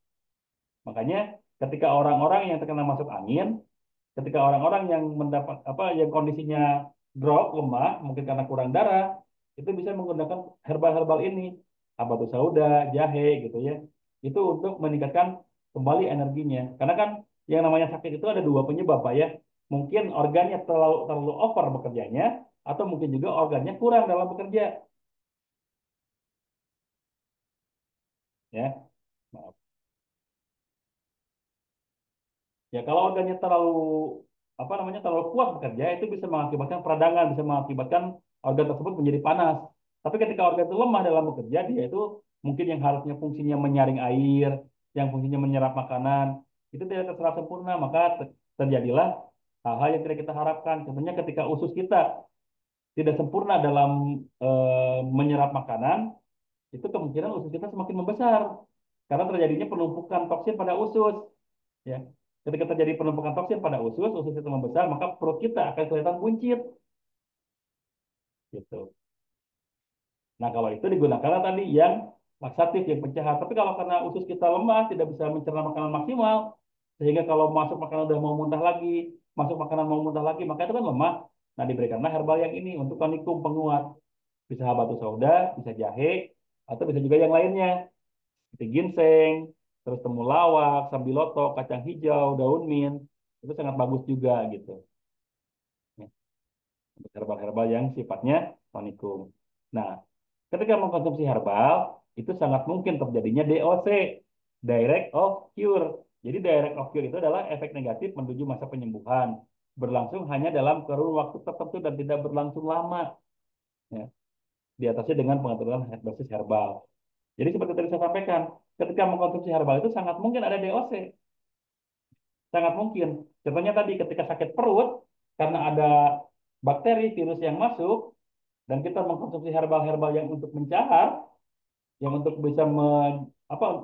Makanya ketika orang-orang yang terkena masuk angin, ketika orang-orang yang mendapat yang kondisinya drop, lemah, mungkin karena kurang darah, itu bisa menggunakan herbal-herbal ini, habatus sauda, jahe gitu ya. Itu untuk meningkatkan kembali energinya. Karena kan yang namanya sakit itu ada dua penyebab, Pak ya. Mungkin organnya terlalu terlalu over bekerjanya, atau mungkin juga organnya kurang dalam bekerja, ya. Ya, kalau organnya terlalu terlalu kuat bekerja, itu bisa mengakibatkan peradangan, bisa mengakibatkan organ tersebut menjadi panas. Tapi ketika organ itu lemah dalam bekerja, dia itu mungkin yang harusnya fungsinya menyaring air, yang fungsinya menyerap makanan, itu tidak terserap sempurna, maka terjadilah hal-hal yang tidak kita harapkan. Contohnya ketika usus kita tidak sempurna dalam menyerap makanan, itu kemungkinan usus kita semakin membesar karena terjadinya penumpukan toksin pada usus. Ya. Ketika terjadi penumpukan toksin pada usus, usus itu membesar, maka perut kita akan kelihatan buncit, gitu. Nah, kalau itu digunakanlah tadi yang laksatif, yang pencehat. Tapi kalau karena usus kita lemah, tidak bisa mencerna makanan maksimal, sehingga kalau masuk makanan udah mau muntah lagi, masuk makanan mau muntah lagi, maka itu kan lemah. Nah, diberikanlah herbal yang ini untuk tonikum penguat. Bisa habatus sauda, bisa jahe, atau bisa juga yang lainnya, seperti ginseng, terus temulawak, sambiloto, kacang hijau, daun mint, itu sangat bagus juga gitu. Ya, untuk herbal-herbal yang sifatnya tonikum. Nah, ketika mengkonsumsi herbal, itu sangat mungkin terjadinya DOC, Direct of Cure. Jadi Direct of Cure itu adalah efek negatif menuju masa penyembuhan. Berlangsung hanya dalam kurun waktu tertentu dan tidak berlangsung lama. Ya, diatasi dengan pengaturan dosis herbal. Jadi seperti tadi saya sampaikan, ketika mengkonsumsi herbal itu sangat mungkin ada DOC. Sangat mungkin. Contohnya tadi ketika sakit perut, karena ada bakteri, virus yang masuk, dan kita mengkonsumsi herbal-herbal yang untuk mencahar, yang untuk bisa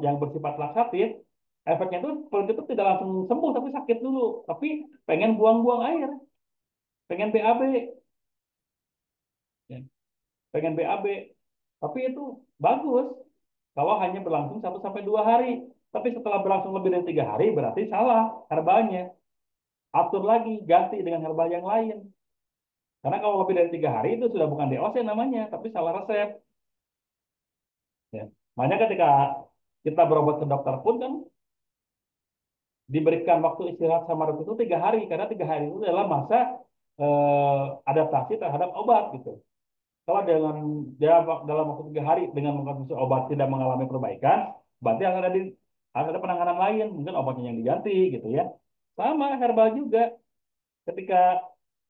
yang bersifat laksatif, efeknya itu perut itu tidak langsung sembuh tapi sakit dulu, tapi pengen buang-buang air, pengen BAB, ya, pengen BAB. Tapi itu bagus kalau hanya berlangsung 1 sampai 2 hari. Tapi setelah berlangsung lebih dari 3 hari berarti salah herbalnya. Atur lagi, ganti dengan herbal yang lain. Karena kalau lebih dari 3 hari itu sudah bukan DOC namanya, tapi salah resep. Ya. Makanya ketika kita berobat ke dokter pun kan diberikan waktu istirahat sama dokter itu 3 hari, karena 3 hari itu adalah masa adaptasi terhadap obat gitu. Kalau dia dalam waktu 3 hari dengan mengkonsumsi obat tidak mengalami perbaikan, berarti harus ada penanganan lain, mungkin obatnya yang diganti gitu ya. Sama herbal juga, ketika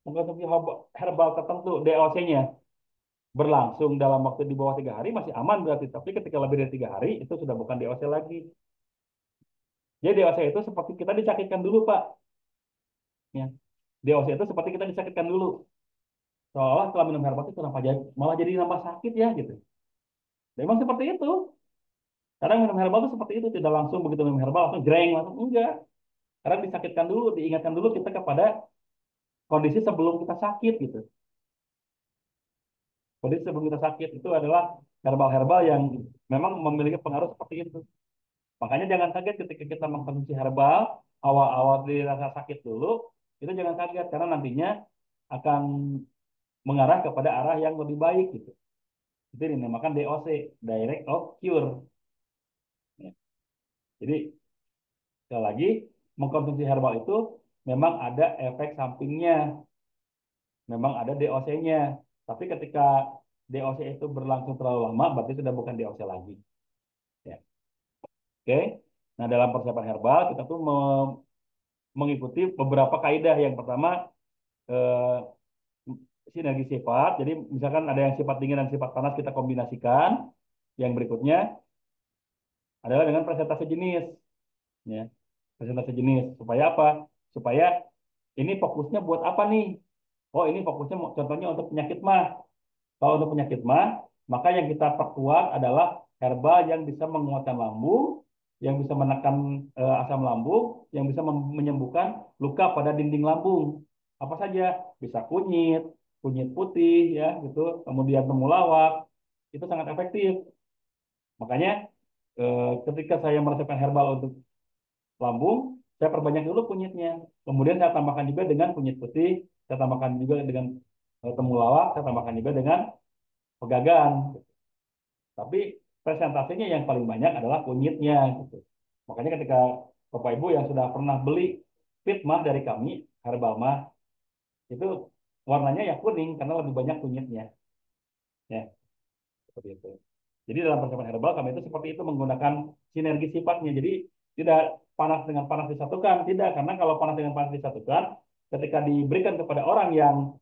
mengkonsumsi herbal tertentu DOC-nya berlangsung dalam waktu di bawah 3 hari masih aman berarti. Tapi ketika lebih dari 3 hari itu sudah bukan DOC lagi. Jadi DOC itu seperti kita disakitkan dulu, Pak. Ya. DOC itu seperti kita disakitkan dulu. Seolah setelah minum herbal itu malah jadi nambah sakit ya gitu. Memang seperti itu. Kadang minum herbal itu seperti itu, tidak langsung begitu minum herbal langsung jreng langsung enggak. Karena disakitkan dulu, diingatkan dulu kita kepada kondisi sebelum kita sakit gitu. Kondisi sebelum kita sakit itu adalah herbal-herbal yang memang memiliki pengaruh seperti itu. Makanya jangan kaget ketika kita mengkonsumsi herbal, awal-awal dirasa sakit dulu, itu jangan kaget karena nantinya akan mengarah kepada arah yang lebih baik gitu. Itu dinamakan DOC, Direct of Cure. Ya. Jadi sekali lagi, mengkonsumsi herbal itu memang ada efek sampingnya, memang ada DOC-nya. Tapi ketika DOC itu berlangsung terlalu lama, berarti sudah bukan DOC lagi. Ya. Oke. Nah, dalam persiapan herbal kita tuh mengikuti beberapa kaidah. Yang pertama, eh, sinergi sifat. Jadi misalkan ada yang sifat dingin dan sifat panas kita kombinasikan. Yang berikutnya adalah dengan presentasi jenis, ya. Presentasi jenis supaya apa? Supaya ini fokusnya buat apa nih? Oh, ini fokusnya contohnya untuk penyakit mah. Kalau untuk penyakit mah, maka yang kita perkuat adalah herbal yang bisa menguatkan lambung, yang bisa menekan asam lambung, yang bisa menyembuhkan luka pada dinding lambung. Apa saja? Bisa kunyit, kunyit putih, ya, gitu. Kemudian temulawak, itu sangat efektif. Makanya ketika saya meresepkan herbal untuk lambung, saya perbanyak dulu kunyitnya. Kemudian saya tambahkan juga dengan kunyit putih, saya tambahkan juga dengan temulawak, saya tambahkan juga dengan pegagan. Tapi presentasinya yang paling banyak adalah kunyitnya gitu. Makanya ketika Bapak Ibu yang sudah pernah beli fit mah dari kami, herbal mah, itu warnanya ya kuning karena lebih banyak kunyitnya. Ya, seperti itu. Jadi dalam persiapan herbal kami itu seperti itu menggunakan sinergi sifatnya. Jadi tidak panas dengan panas disatukan, tidak. Karena kalau panas dengan panas disatukan, ketika diberikan kepada orang yang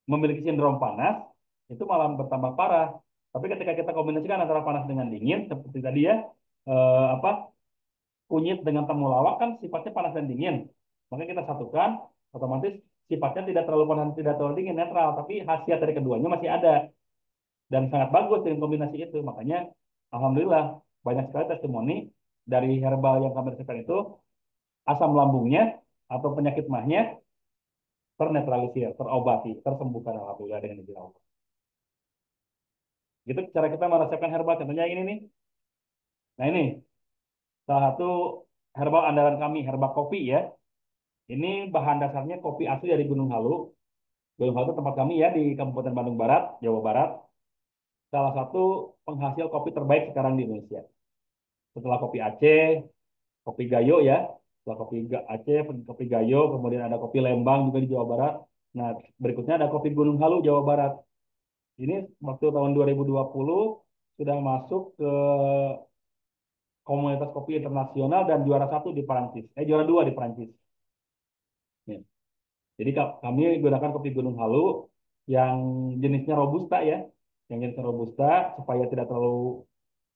memiliki sindrom panas, itu malah bertambah parah. Tapi ketika kita kombinasikan antara panas dengan dingin, seperti tadi ya, apa kunyit dengan temulawak kan sifatnya panas dan dingin. Maka kita satukan, otomatis sifatnya tidak terlalu panas, tidak terlalu dingin, netral. Tapi khasiat dari keduanya masih ada dan sangat bagus dengan kombinasi itu. Makanya, alhamdulillah banyak sekali testimoni dari herbal yang kami resepkan itu asam lambungnya atau penyakit mahnya ternetralisir, terobati, tersembuhkan alhamdulillah dengan izin Allah. Gitu cara kita meresepkan herbal. Contohnya ini nih. Nah ini salah satu herbal andalan kami, herbal kopi ya. Ini bahan dasarnya kopi asli dari Gunung Halu. Gunung Halu itu tempat kami ya di Kabupaten Bandung Barat, Jawa Barat. Salah satu penghasil kopi terbaik sekarang di Indonesia. Setelah kopi Aceh, kopi Gayo ya. Setelah kopi Aceh, kopi Gayo, kemudian ada kopi Lembang juga di Jawa Barat. Nah, berikutnya ada kopi Gunung Halu Jawa Barat. Ini waktu tahun 2020 sudah masuk ke komunitas kopi internasional dan juara satu di Perancis. Juara dua di Perancis. Ya. Jadi kami gunakan kopi Gunung Halu yang jenisnya robusta ya, yang jenisnya robusta supaya tidak terlalu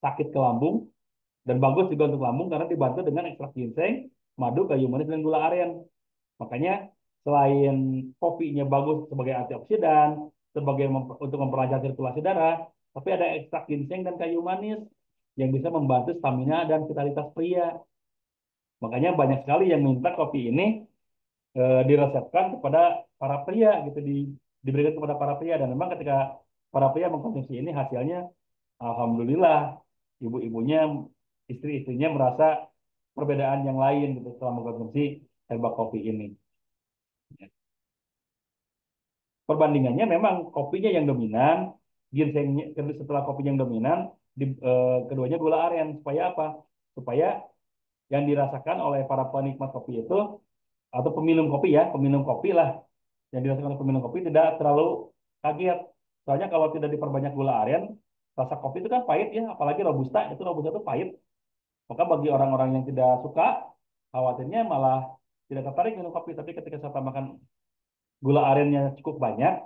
sakit ke lambung dan bagus juga untuk lambung karena dibantu dengan ekstrak ginseng, madu, kayu manis dan gula aren. Makanya selain kopinya bagus sebagai antioksidan, sebagai untuk memperlancar sirkulasi darah, tapi ada ekstrak ginseng dan kayu manis yang bisa membantu stamina dan vitalitas pria. Makanya banyak sekali yang minta kopi ini diresepkan kepada para pria gitu diberikan kepada para pria dan memang ketika para pria mengkonsumsi ini hasilnya alhamdulillah ibu-ibunya istri-istrinya merasa perbedaan yang lain gitu setelah mengkonsumsi herbal kopi ini. Perbandingannya memang kopinya yang dominan, ginsengnya setelah kopinya yang dominan, keduanya gula aren supaya apa? Supaya yang dirasakan oleh para penikmat kopi itu atau peminum kopi ya, peminum kopi lah yang dirasakan oleh peminum kopi tidak terlalu kaget. Soalnya kalau tidak diperbanyak gula aren, rasa kopi itu kan pahit ya, apalagi robusta itu pahit. Maka bagi orang-orang yang tidak suka, khawatirnya malah tidak tertarik minum kopi. Tapi ketika saya tambahkan gula arennya cukup banyak,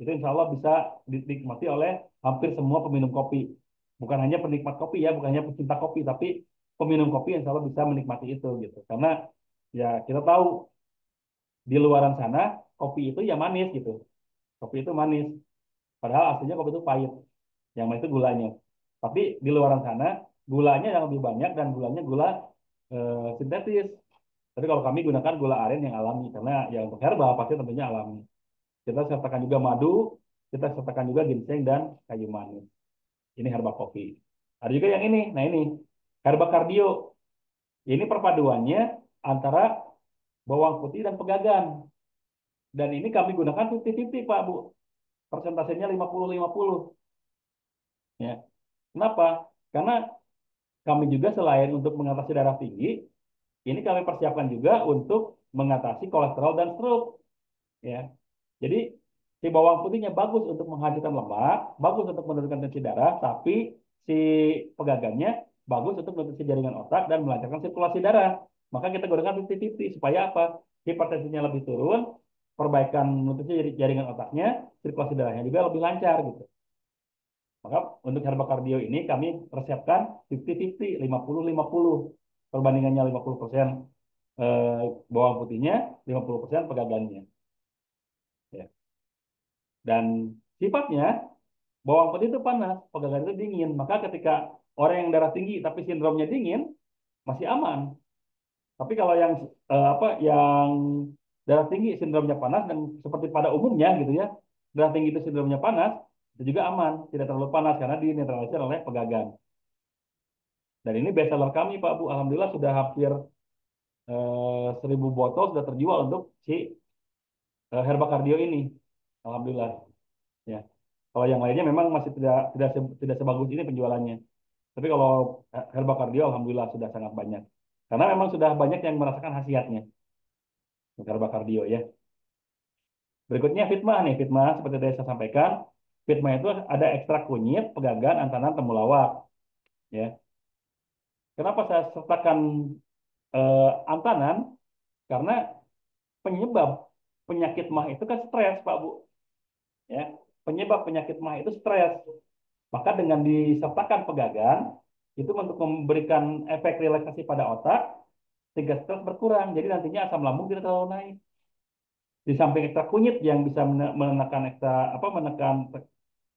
itu insya Allah bisa dinikmati oleh hampir semua peminum kopi. Bukan hanya penikmat kopi ya, bukan hanya pecinta kopi, tapi peminum kopi insya Allah bisa menikmati itu gitu. Karena ya kita tahu di luaran sana kopi itu ya manis gitu. Kopi itu manis. Padahal aslinya kopi itu pahit. Yang manis itu gulanya. Tapi di luaran sana gulanya yang lebih banyak dan gulanya gula sintetis. Tapi kalau kami gunakan gula aren yang alami karena ya untuk herbal pasti tentunya alami. Kita sertakan juga madu, kita sertakan juga ginseng dan kayu manis. Ini herbal kopi. Ada juga yang ini. Nah ini herbal kardio. Ini perpaduannya antara bawang putih dan pegagan. Dan ini kami gunakan 50-50 Pak Bu. Persentasenya 50-50. Ya. Kenapa? Karena kami juga selain untuk mengatasi darah tinggi, ini kami persiapkan juga untuk mengatasi kolesterol dan stroke. Ya. Jadi si bawang putihnya bagus untuk menghancurkan lemak, bagus untuk menurunkan tensi darah, tapi si pegagannya bagus untuk menutrisi jaringan otak dan melancarkan sirkulasi darah. Maka kita gunakan 50-50 supaya apa? Hipertensinya lebih turun, perbaikan nutrisi jaringan otaknya, sirkulasi darahnya juga lebih lancar gitu. Maka untuk herbal cardio ini kami resepkan 50-50, 50-50. Perbandingannya 50% eh, bawang putihnya, 50% pegagannya. Ya. Dan sifatnya bawang putih itu panas, pegangan itu dingin. Maka ketika orang yang darah tinggi tapi sindromnya dingin masih aman. Tapi kalau yang yang darah tinggi sindromnya panas dan seperti pada umumnya gitu ya, darah tinggi itu sindromnya panas itu juga aman, tidak terlalu panas karena dinetralisir oleh pegagan. Dan ini bestseller kami Pak Bu, alhamdulillah sudah hampir 1.000 botol sudah terjual untuk si Herba Cardio ini, alhamdulillah. Ya. Kalau yang lainnya memang masih tidak sebagus ini penjualannya. Tapi kalau Herba Cardio alhamdulillah sudah sangat banyak. Karena memang sudah banyak yang merasakan khasiatnya untuk Herba Cardio ya. Berikutnya fitmah nih, fitmah seperti tadi saya sampaikan, fitmah itu ada ekstrak kunyit, pegagan, antanan, temulawak ya. Kenapa saya sertakan antanan? Karena penyebab penyakit mah itu kan stres, Pak Bu, ya. Penyebab penyakit mah itu stres. Maka dengan disertakan pegagan itu untuk memberikan efek relaksasi pada otak sehingga stres berkurang. Jadi nantinya asam lambung tidak terlalu naik. Di samping ekstrak kunyit yang bisa menekan menekan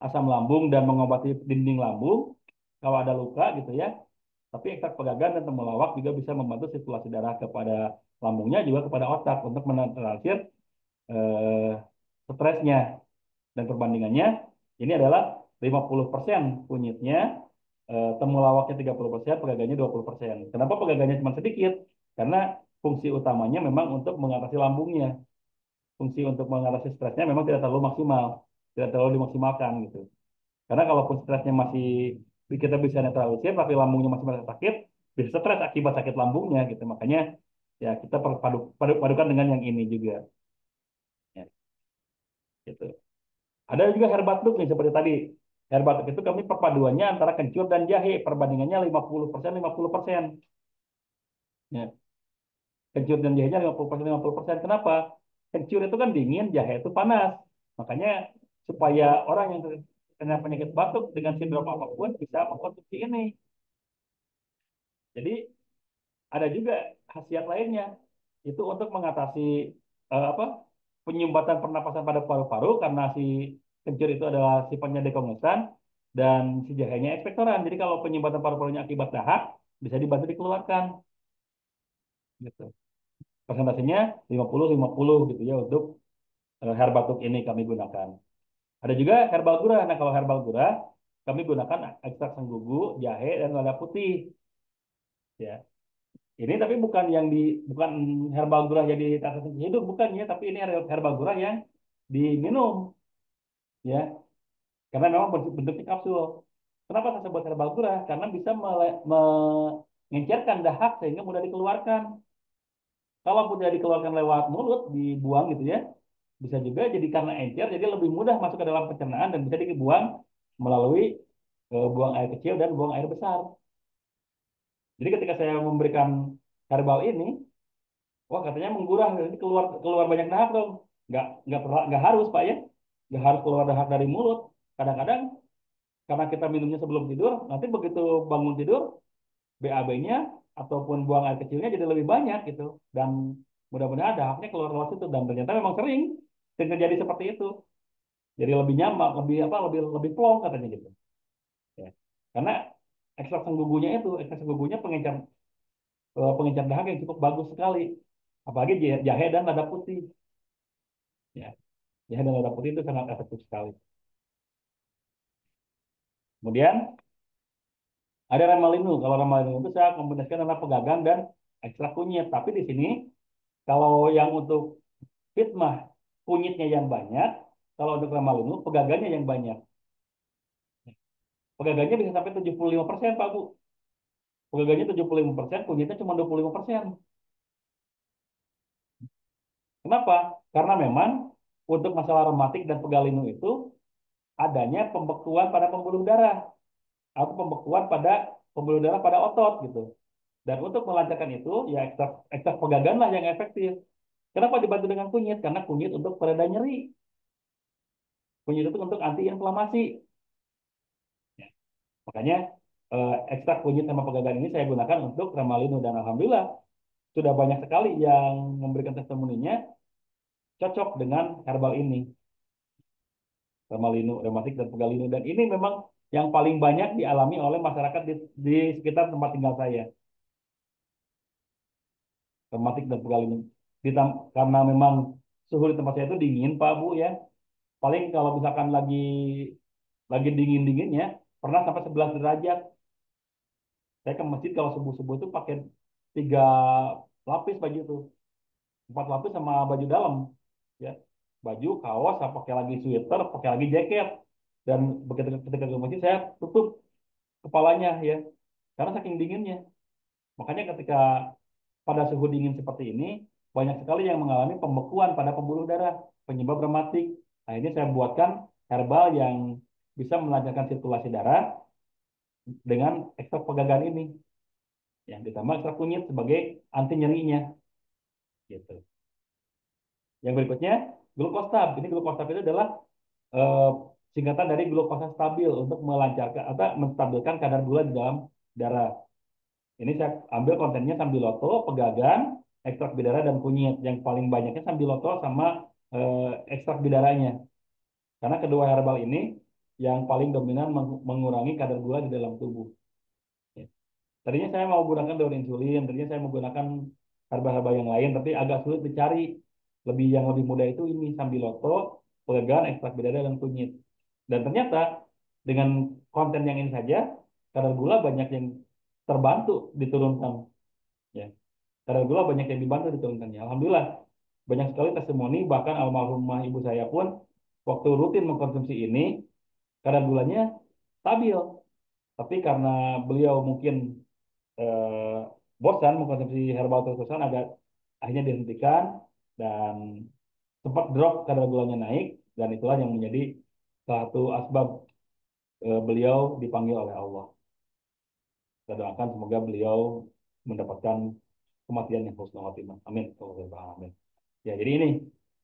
asam lambung dan mengobati dinding lambung kalau ada luka gitu ya. Tapi ekstrak pegagan dan temulawak juga bisa membantu sirkulasi darah kepada lambungnya juga kepada otak untuk menetralisir eh, stresnya. Dan perbandingannya ini adalah 50% kunyitnya, temulawaknya 30%, pegaganya 20%. Kenapa pegaganya cuma sedikit? Karena fungsi utamanya memang untuk mengatasi lambungnya. Fungsi untuk mengatasi stresnya memang tidak terlalu maksimal, tidak terlalu dimaksimalkan gitu. Karena kalaupun stresnya masih kita bisa netralisir, tapi lambungnya masih merasa sakit, bisa stres akibat sakit lambungnya gitu. Makanya ya kita padukan dengan yang ini juga. Ya, gitu. Ada juga herbatuk nih seperti tadi. Herbatuk itu kami perpaduannya antara kencur dan jahe, perbandingannya 50% 50%. Ya, kencur dan jahenya 50% 50%. Kenapa? Kencur itu kan dingin, jahe itu panas. Makanya supaya orang yang kena penyakit batuk dengan sindrom apapun bisa mengkonsumsi ini. Jadi ada juga khasiat lainnya itu untuk mengatasi apa penyumbatan pernapasan pada paru-paru karena si kencur itu adalah sifatnya dekongesan dan si jahenya ekspektoran. Jadi kalau penyumbatan paru-parunya akibat dahak bisa dibantu dikeluarkan gitu. Persentasenya 50-50 gitu ya untuk herbatuk ini kami gunakan. Ada juga herbal gura. Nah, kalau herbal gura kami gunakan ekstrak senggugu, jahe dan lada putih ya. Ini tapi bukan herbal gurah jadi tata hidup bukan ya, tapi ini herbal gurah yang diminum ya, karena memang bentuknya kapsul. Kenapa saya sebut herbal gurah? Karena bisa mengencerkan dahak sehingga mudah dikeluarkan. Kalau mudah dikeluarkan lewat mulut, dibuang gitu ya, bisa juga jadi karena encer, jadi lebih mudah masuk ke dalam pencernaan dan bisa dibuang melalui buang air kecil dan buang air besar. Jadi ketika saya memberikan herbal ini, wah katanya menggurah, nanti keluar keluar banyak dahak dong. Nggak harus Pak ya, nggak harus keluar dahak dari mulut. Kadang-kadang karena kita minumnya sebelum tidur, nanti begitu bangun tidur, BAB-nya ataupun buang air kecilnya jadi lebih banyak gitu. Dan mudah-mudahan dahaknya keluar lewat situ. Dan ternyata memang sering terjadi seperti itu. Jadi lebih nyaman, lebih lebih plong katanya gitu. Ya. Karena ekstrak senggugunya pengencer dahak yang cukup bagus sekali. Apalagi jahe dan lada putih. Ya. Ya, dan lada putih itu sangat efektif sekali. Kemudian ada Remalinu. Kalau Remalinu itu saya kombinasikan antara pegagan dan ekstrak kunyit. Tapi di sini kalau yang untuk fitmah kunyitnya yang banyak, kalau untuk Remalinu pegagannya yang banyak. Pegaganya bisa sampai 75% Pak Bu. Pegaganya 75%, kunyitnya cuma 25%. Kenapa? Karena memang untuk masalah rematik dan pegal linu itu adanya pembekuan pada pembuluh darah atau pembekuan pada pembuluh darah pada otot gitu. Dan untuk melancarkan itu, ya ekstrak ekstrak pegagan lah yang efektif. Kenapa dibantu dengan kunyit? Karena kunyit untuk pereda nyeri. Kunyit itu untuk anti inflamasi. Ya, makanya ekstrak kunyit sama pegagan ini saya gunakan untuk Ramalino dan alhamdulillah sudah banyak sekali yang memberikan testimoninya cocok dengan herbal ini, Ramalino, rematik dan pegalino. Dan ini memang yang paling banyak dialami oleh masyarakat di sekitar tempat tinggal saya, rematik dan pegalino. Karena memang suhu di tempat saya itu dingin, Pak Bu ya. Paling kalau misalkan lagi dingin-dinginnya, pernah sampai 11 derajat. Saya ke masjid kalau subuh-subuh itu pakai 3 lapis baju itu, 4 lapis sama baju dalam, ya. Baju, kaos, saya pakai lagi sweater, pakai lagi jaket. Dan begitu ketika ke masjid saya tutup kepalanya ya, karena saking dinginnya. Makanya ketika pada suhu dingin seperti ini, banyak sekali yang mengalami pembekuan pada pembuluh darah, penyebab rematik. Nah, ini saya buatkan herbal yang bisa melancarkan sirkulasi darah dengan ekstrak pegagan ini, yang ditambah ekstrak kunyit sebagai anti nyerinya, gitu. Yang berikutnya, glukostab. Ini glukostab itu adalah eh, singkatan dari glukosa stabil untuk melancarkan atau menstabilkan kadar gula di dalam darah. Ini saya ambil kontennya sambiloto, pegagan, ekstrak bidara dan kunyit. Yang paling banyaknya sambiloto sama ekstrak bidaranya. Karena kedua herbal ini yang paling dominan mengurangi kadar gula di dalam tubuh. Ya. Tadinya saya mau gunakan daun insulin, tadinya saya mau gunakan herbal-herbal yang lain, tapi agak sulit dicari. Yang lebih mudah itu ini sambiloto, pegagan, ekstrak bidara dan kunyit. Dan ternyata dengan konten yang ini saja, kadar gula banyak yang terbantu diturunkan. Ya, kadar gula banyak yang dibantu diturunkannya. Alhamdulillah, banyak sekali testimoni, bahkan almarhumah ibu saya pun waktu rutin mengkonsumsi ini, kadar gulanya stabil. Tapi karena beliau mungkin eh, bosan mengkonsumsi herbal terus-terusan, agak akhirnya dihentikan dan sempat drop kadar gulanya naik, dan itulah yang menjadi salah satu asbab beliau dipanggil oleh Allah. Kita doakan semoga beliau mendapatkan kematian yang husnul khotimah. Amin. Amin. Ya, jadi ini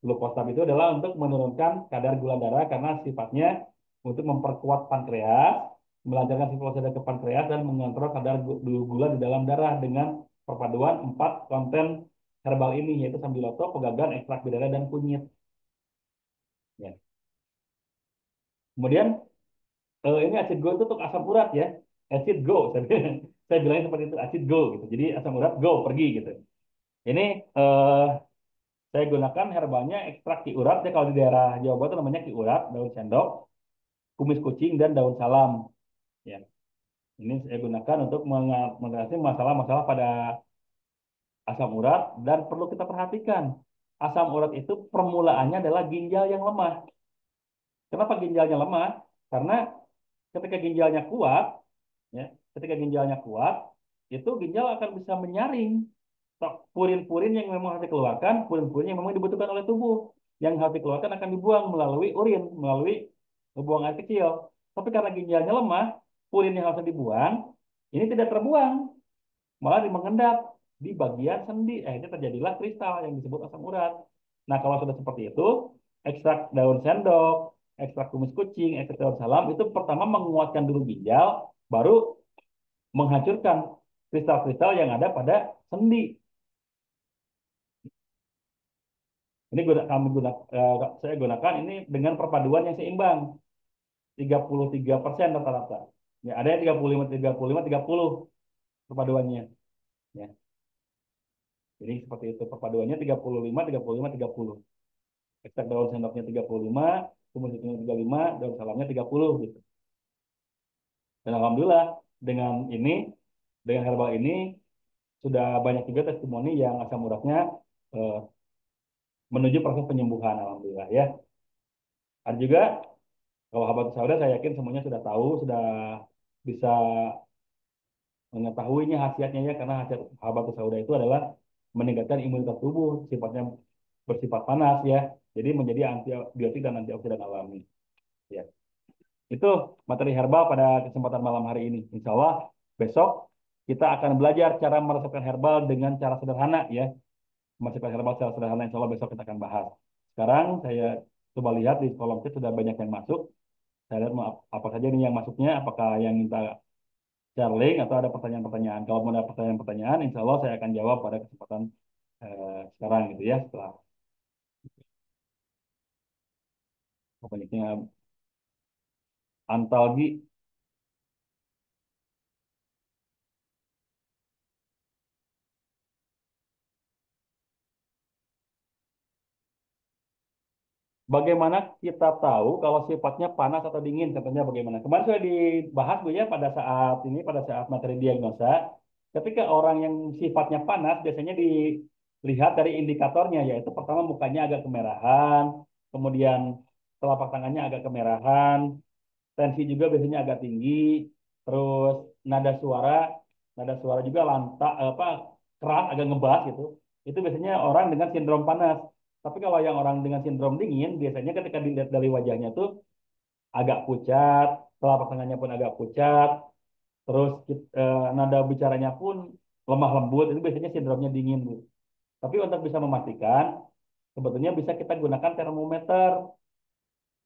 glukostamin itu adalah untuk menurunkan kadar gula darah karena sifatnya untuk memperkuat pankreas, melancarkan sirkulasi darah ke pankreas dan mengontrol kadar gula di dalam darah dengan perpaduan 4 konten herbal ini yaitu sambiloto, pegagan, ekstrak bidara dan kunyit. Ya. Kemudian ini acid go itu untuk asam urat ya. Acid go, saya bilangnya seperti itu, acid go gitu. Jadi asam urat go pergi gitu. Ini saya gunakan herbalnya ekstrak ki urat ya, kalau di daerah Jawa Barat itu namanya ki urat, daun sendok, kumis kucing dan daun salam. Ya, ini saya gunakan untuk mengatasi masalah-masalah pada asam urat, dan perlu kita perhatikan asam urat itu permulaannya adalah ginjal yang lemah. Kenapa ginjalnya lemah? Karena ketika ginjalnya kuat, ya, ketika ginjalnya kuat, itu ginjal akan bisa menyaring purin-purin yang memang harus dikeluarkan, purin-purin yang memang dibutuhkan oleh tubuh. Yang harus dikeluarkan akan dibuang melalui urin, melalui buang air kecil. Tapi karena ginjalnya lemah, purin yang harusnya dibuang, ini tidak terbuang, malah mengendap di bagian sendi. Akhirnya terjadilah kristal yang disebut asam urat. Nah, kalau sudah seperti itu, ekstrak daun sendok, ekstrak kumis kucing, ekstrak daun salam, itu pertama menguatkan dulu ginjal, baru menghancurkan kristal-kristal yang ada pada sendi. Ini saya gunakan ini dengan perpaduan yang seimbang, 33% rata-rata. Ya, ada yang 35, 30 perpaduannya. Ya, jadi seperti itu perpaduannya 35, 35, 30. Ekstrak daun sendoknya 35, kumus hitamnya 35, daun salamnya 30 gitu. Dan alhamdulillah dengan ini, dengan herbal ini sudah banyak juga testimoni yang asam uratnya eh, menuju proses penyembuhan alhamdulillah ya. Ada juga Kalau habatus sauda saya yakin semuanya sudah tahu, sudah bisa mengetahuinya khasiatnya ya, karena khasiat habatus sauda itu adalah meningkatkan imunitas tubuh, sifatnya bersifat panas ya. Jadi menjadi antibiotik dan antioksidan alami. Ya. Itu materi herbal pada kesempatan malam hari ini. Insya Allah besok kita akan belajar cara meresepkan herbal dengan cara sederhana ya. Meresepkan herbal secara sederhana insya Allah besok kita akan bahas. Sekarang saya coba lihat di kolom chat sudah banyak yang masuk. Saya lihat apa saja nih yang masuknya, apakah yang minta share link atau ada pertanyaan-pertanyaan. Kalau mau ada pertanyaan-pertanyaan, insya Allah saya akan jawab pada kesempatan sekarang gitu ya. Setelah banyaknya Antalgi. Bagaimana kita tahu kalau sifatnya panas atau dingin? Contohnya bagaimana? Kemarin sudah dibahas Bu ya pada saat ini, pada saat materi diagnosa. Ketika orang yang sifatnya panas biasanya dilihat dari indikatornya, yaitu pertama mukanya agak kemerahan, kemudian telapak tangannya agak kemerahan, tensi juga biasanya agak tinggi, terus nada suara, nada suara juga lantang apa keras, agak ngebas gitu. Itu biasanya orang dengan sindrom panas. Tapi kalau yang orang dengan sindrom dingin, biasanya ketika dilihat dari wajahnya tuh agak pucat, telapak tangannya pun agak pucat, terus nada bicaranya pun lemah lembut. Itu biasanya sindromnya dingin, Bu. Tapi untuk bisa memastikan, sebetulnya bisa kita gunakan termometer.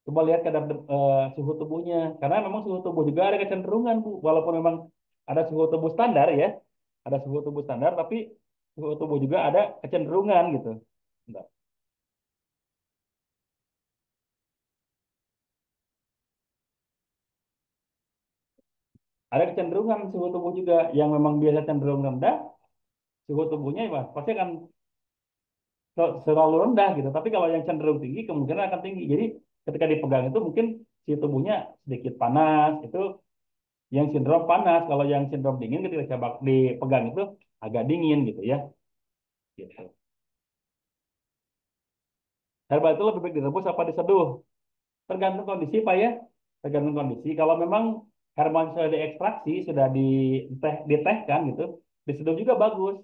Coba lihat kadar suhu tubuhnya. Karena memang suhu tubuh juga ada kecenderungan, Bu. Walaupun memang ada suhu tubuh standar ya, ada suhu tubuh standar, tapi suhu tubuh juga ada kecenderungan gitu. Bentar. Ada kecenderungan suhu tubuh juga yang memang biasa cenderung rendah, suhu tubuhnya ya pasti akan selalu rendah gitu. Tapi kalau yang cenderung tinggi kemungkinan akan tinggi. Jadi ketika dipegang itu mungkin si tubuhnya sedikit panas, itu yang sindrom panas. Kalau yang sindrom dingin ketika coba dipegang itu agak dingin gitu ya. Gitu. Herbal itu lebih baik direbus apa diseduh? Tergantung kondisi Pak ya. Tergantung kondisi. Kalau memang herbal sudah diekstraksi, sudah ditehkan gitu, diseduh juga bagus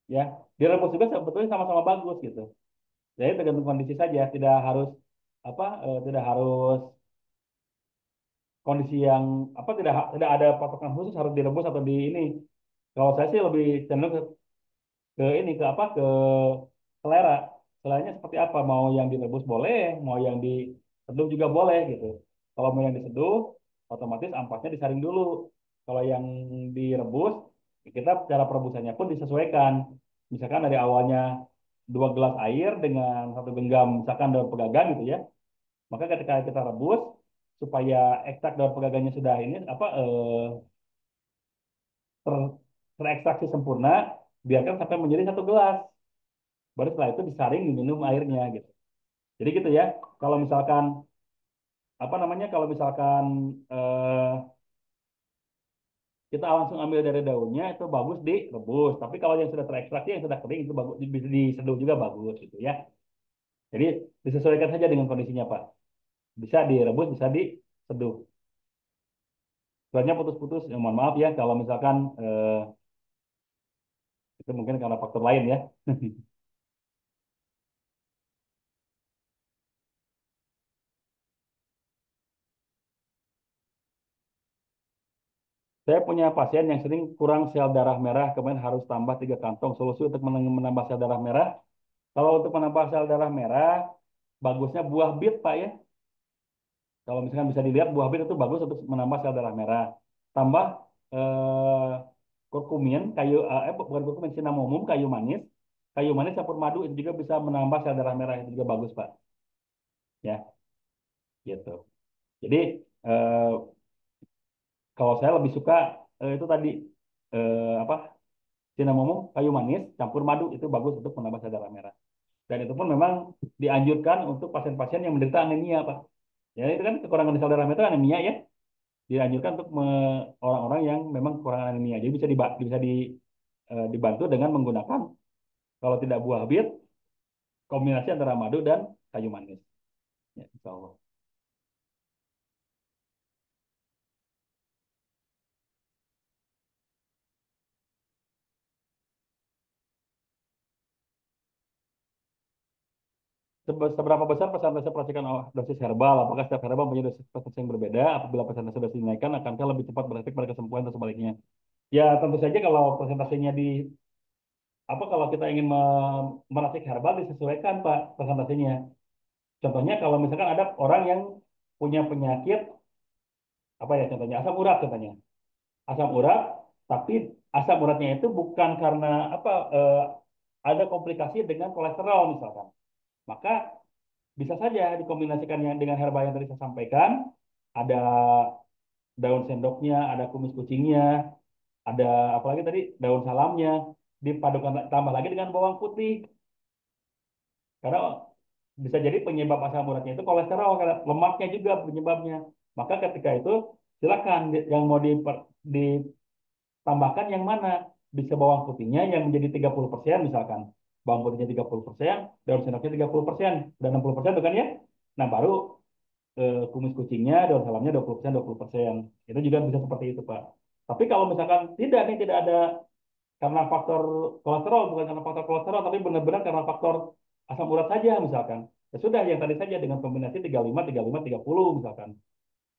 ya. Direbus juga sebetulnya sama-sama bagus gitu. Jadi tergantung kondisi saja, tidak harus tidak harus kondisi yang tidak ada patokan khusus harus direbus atau di ini. Kalau saya sih lebih cenderung ke ini ke apa ke selera. Seleranya seperti apa? Mau yang direbus boleh, mau yang diseduh juga boleh gitu. Kalau mau yang diseduh, otomatis ampasnya disaring dulu. Kalau yang direbus, kita cara perebusannya pun disesuaikan. Misalkan dari awalnya 2 gelas air dengan 1 genggam misalkan daun pegagan gitu ya. Maka ketika kita rebus supaya ekstrak daun pegagannya sudah ini ter, terekstraksi sempurna, biarkan sampai menjadi 1 gelas. Baru setelah itu disaring diminum airnya gitu. Jadi gitu ya. Kalau misalkan apa namanya kalau misalkan eh, kita langsung ambil dari daunnya itu bagus direbus. Tapi kalau yang sudah terekstraksi yang sudah kering itu bagus bisa diseduh juga bagus gitu ya. Jadi disesuaikan saja dengan kondisinya Pak. Bisa direbus, bisa diseduh. Soalnya putus-putus, ya, mohon maaf ya kalau misalkan itu mungkin karena faktor lain ya. Saya punya pasien yang sering kurang sel darah merah, kemudian harus tambah 3 kantong. Solusi untuk menambah sel darah merah. Kalau untuk menambah sel darah merah, bagusnya buah bit, Pak ya. Kalau misalkan bisa dilihat, buah bit itu bagus untuk menambah sel darah merah. Tambah eh, kurkumin, bukan kurkumin, cinnamomum, kayu manis. Kayu manis campur madu itu juga bisa menambah sel darah merah, itu juga bagus, Pak. Ya, gitu. Jadi, eh, kalau saya lebih suka itu tadi, apa, cinnamomum, kayu manis, campur madu, itu bagus untuk menambah sel darah merah. Dan itu pun memang dianjurkan untuk pasien-pasien yang menderita anemia, Pak. Ya itu kan kekurangan sel darah merah itu anemia ya. Dianjurkan untuk orang-orang yang memang kekurangan anemia. Jadi dibantu dengan menggunakan kalau tidak buah bit, kombinasi antara madu dan kayu manis. Ya, insya Allah. seberapa besar persentase percikan dosis herbal? Apakah setiap herbal punya dosis persentase yang berbeda? Apabila persentase dosis dinaikkan, akankah lebih cepat berefek pada kesembuhan atau sebaliknya? Ya, tentu saja kalau persentasenya kalau kita ingin meracik herbal disesuaikan, Pak, persentasenya. Contohnya kalau misalkan ada orang yang punya penyakit, apa ya contohnya, asam urat contohnya. Asam urat, tapi asam uratnya itu bukan karena ada komplikasi dengan kolesterol misalkan. Maka bisa saja dikombinasikan yang dengan herbal yang tadi saya sampaikan. Ada daun sendoknya, ada kumis kucingnya, ada apalagi tadi daun salamnya, dipadukan tambah lagi dengan bawang putih. Karena bisa jadi penyebab asam uratnya itu kolesterol, karena lemaknya juga penyebabnya. Maka ketika itu silakan yang mau ditambahkan yang mana? Bisa bawang putihnya yang menjadi 30% misalkan. Bawang putihnya 30%, daun sendoknya 30%, dan 60% bukan ya? Nah, baru kumis kucingnya, daun salamnya 20%, 20%. Itu juga bisa seperti itu, Pak. Tapi kalau misalkan tidak nih, tidak ada karena faktor kolesterol, bukan karena faktor kolesterol, tapi benar-benar karena faktor asam urat saja misalkan. Ya sudah, yang tadi saja dengan kombinasi 35, 35, 30 misalkan.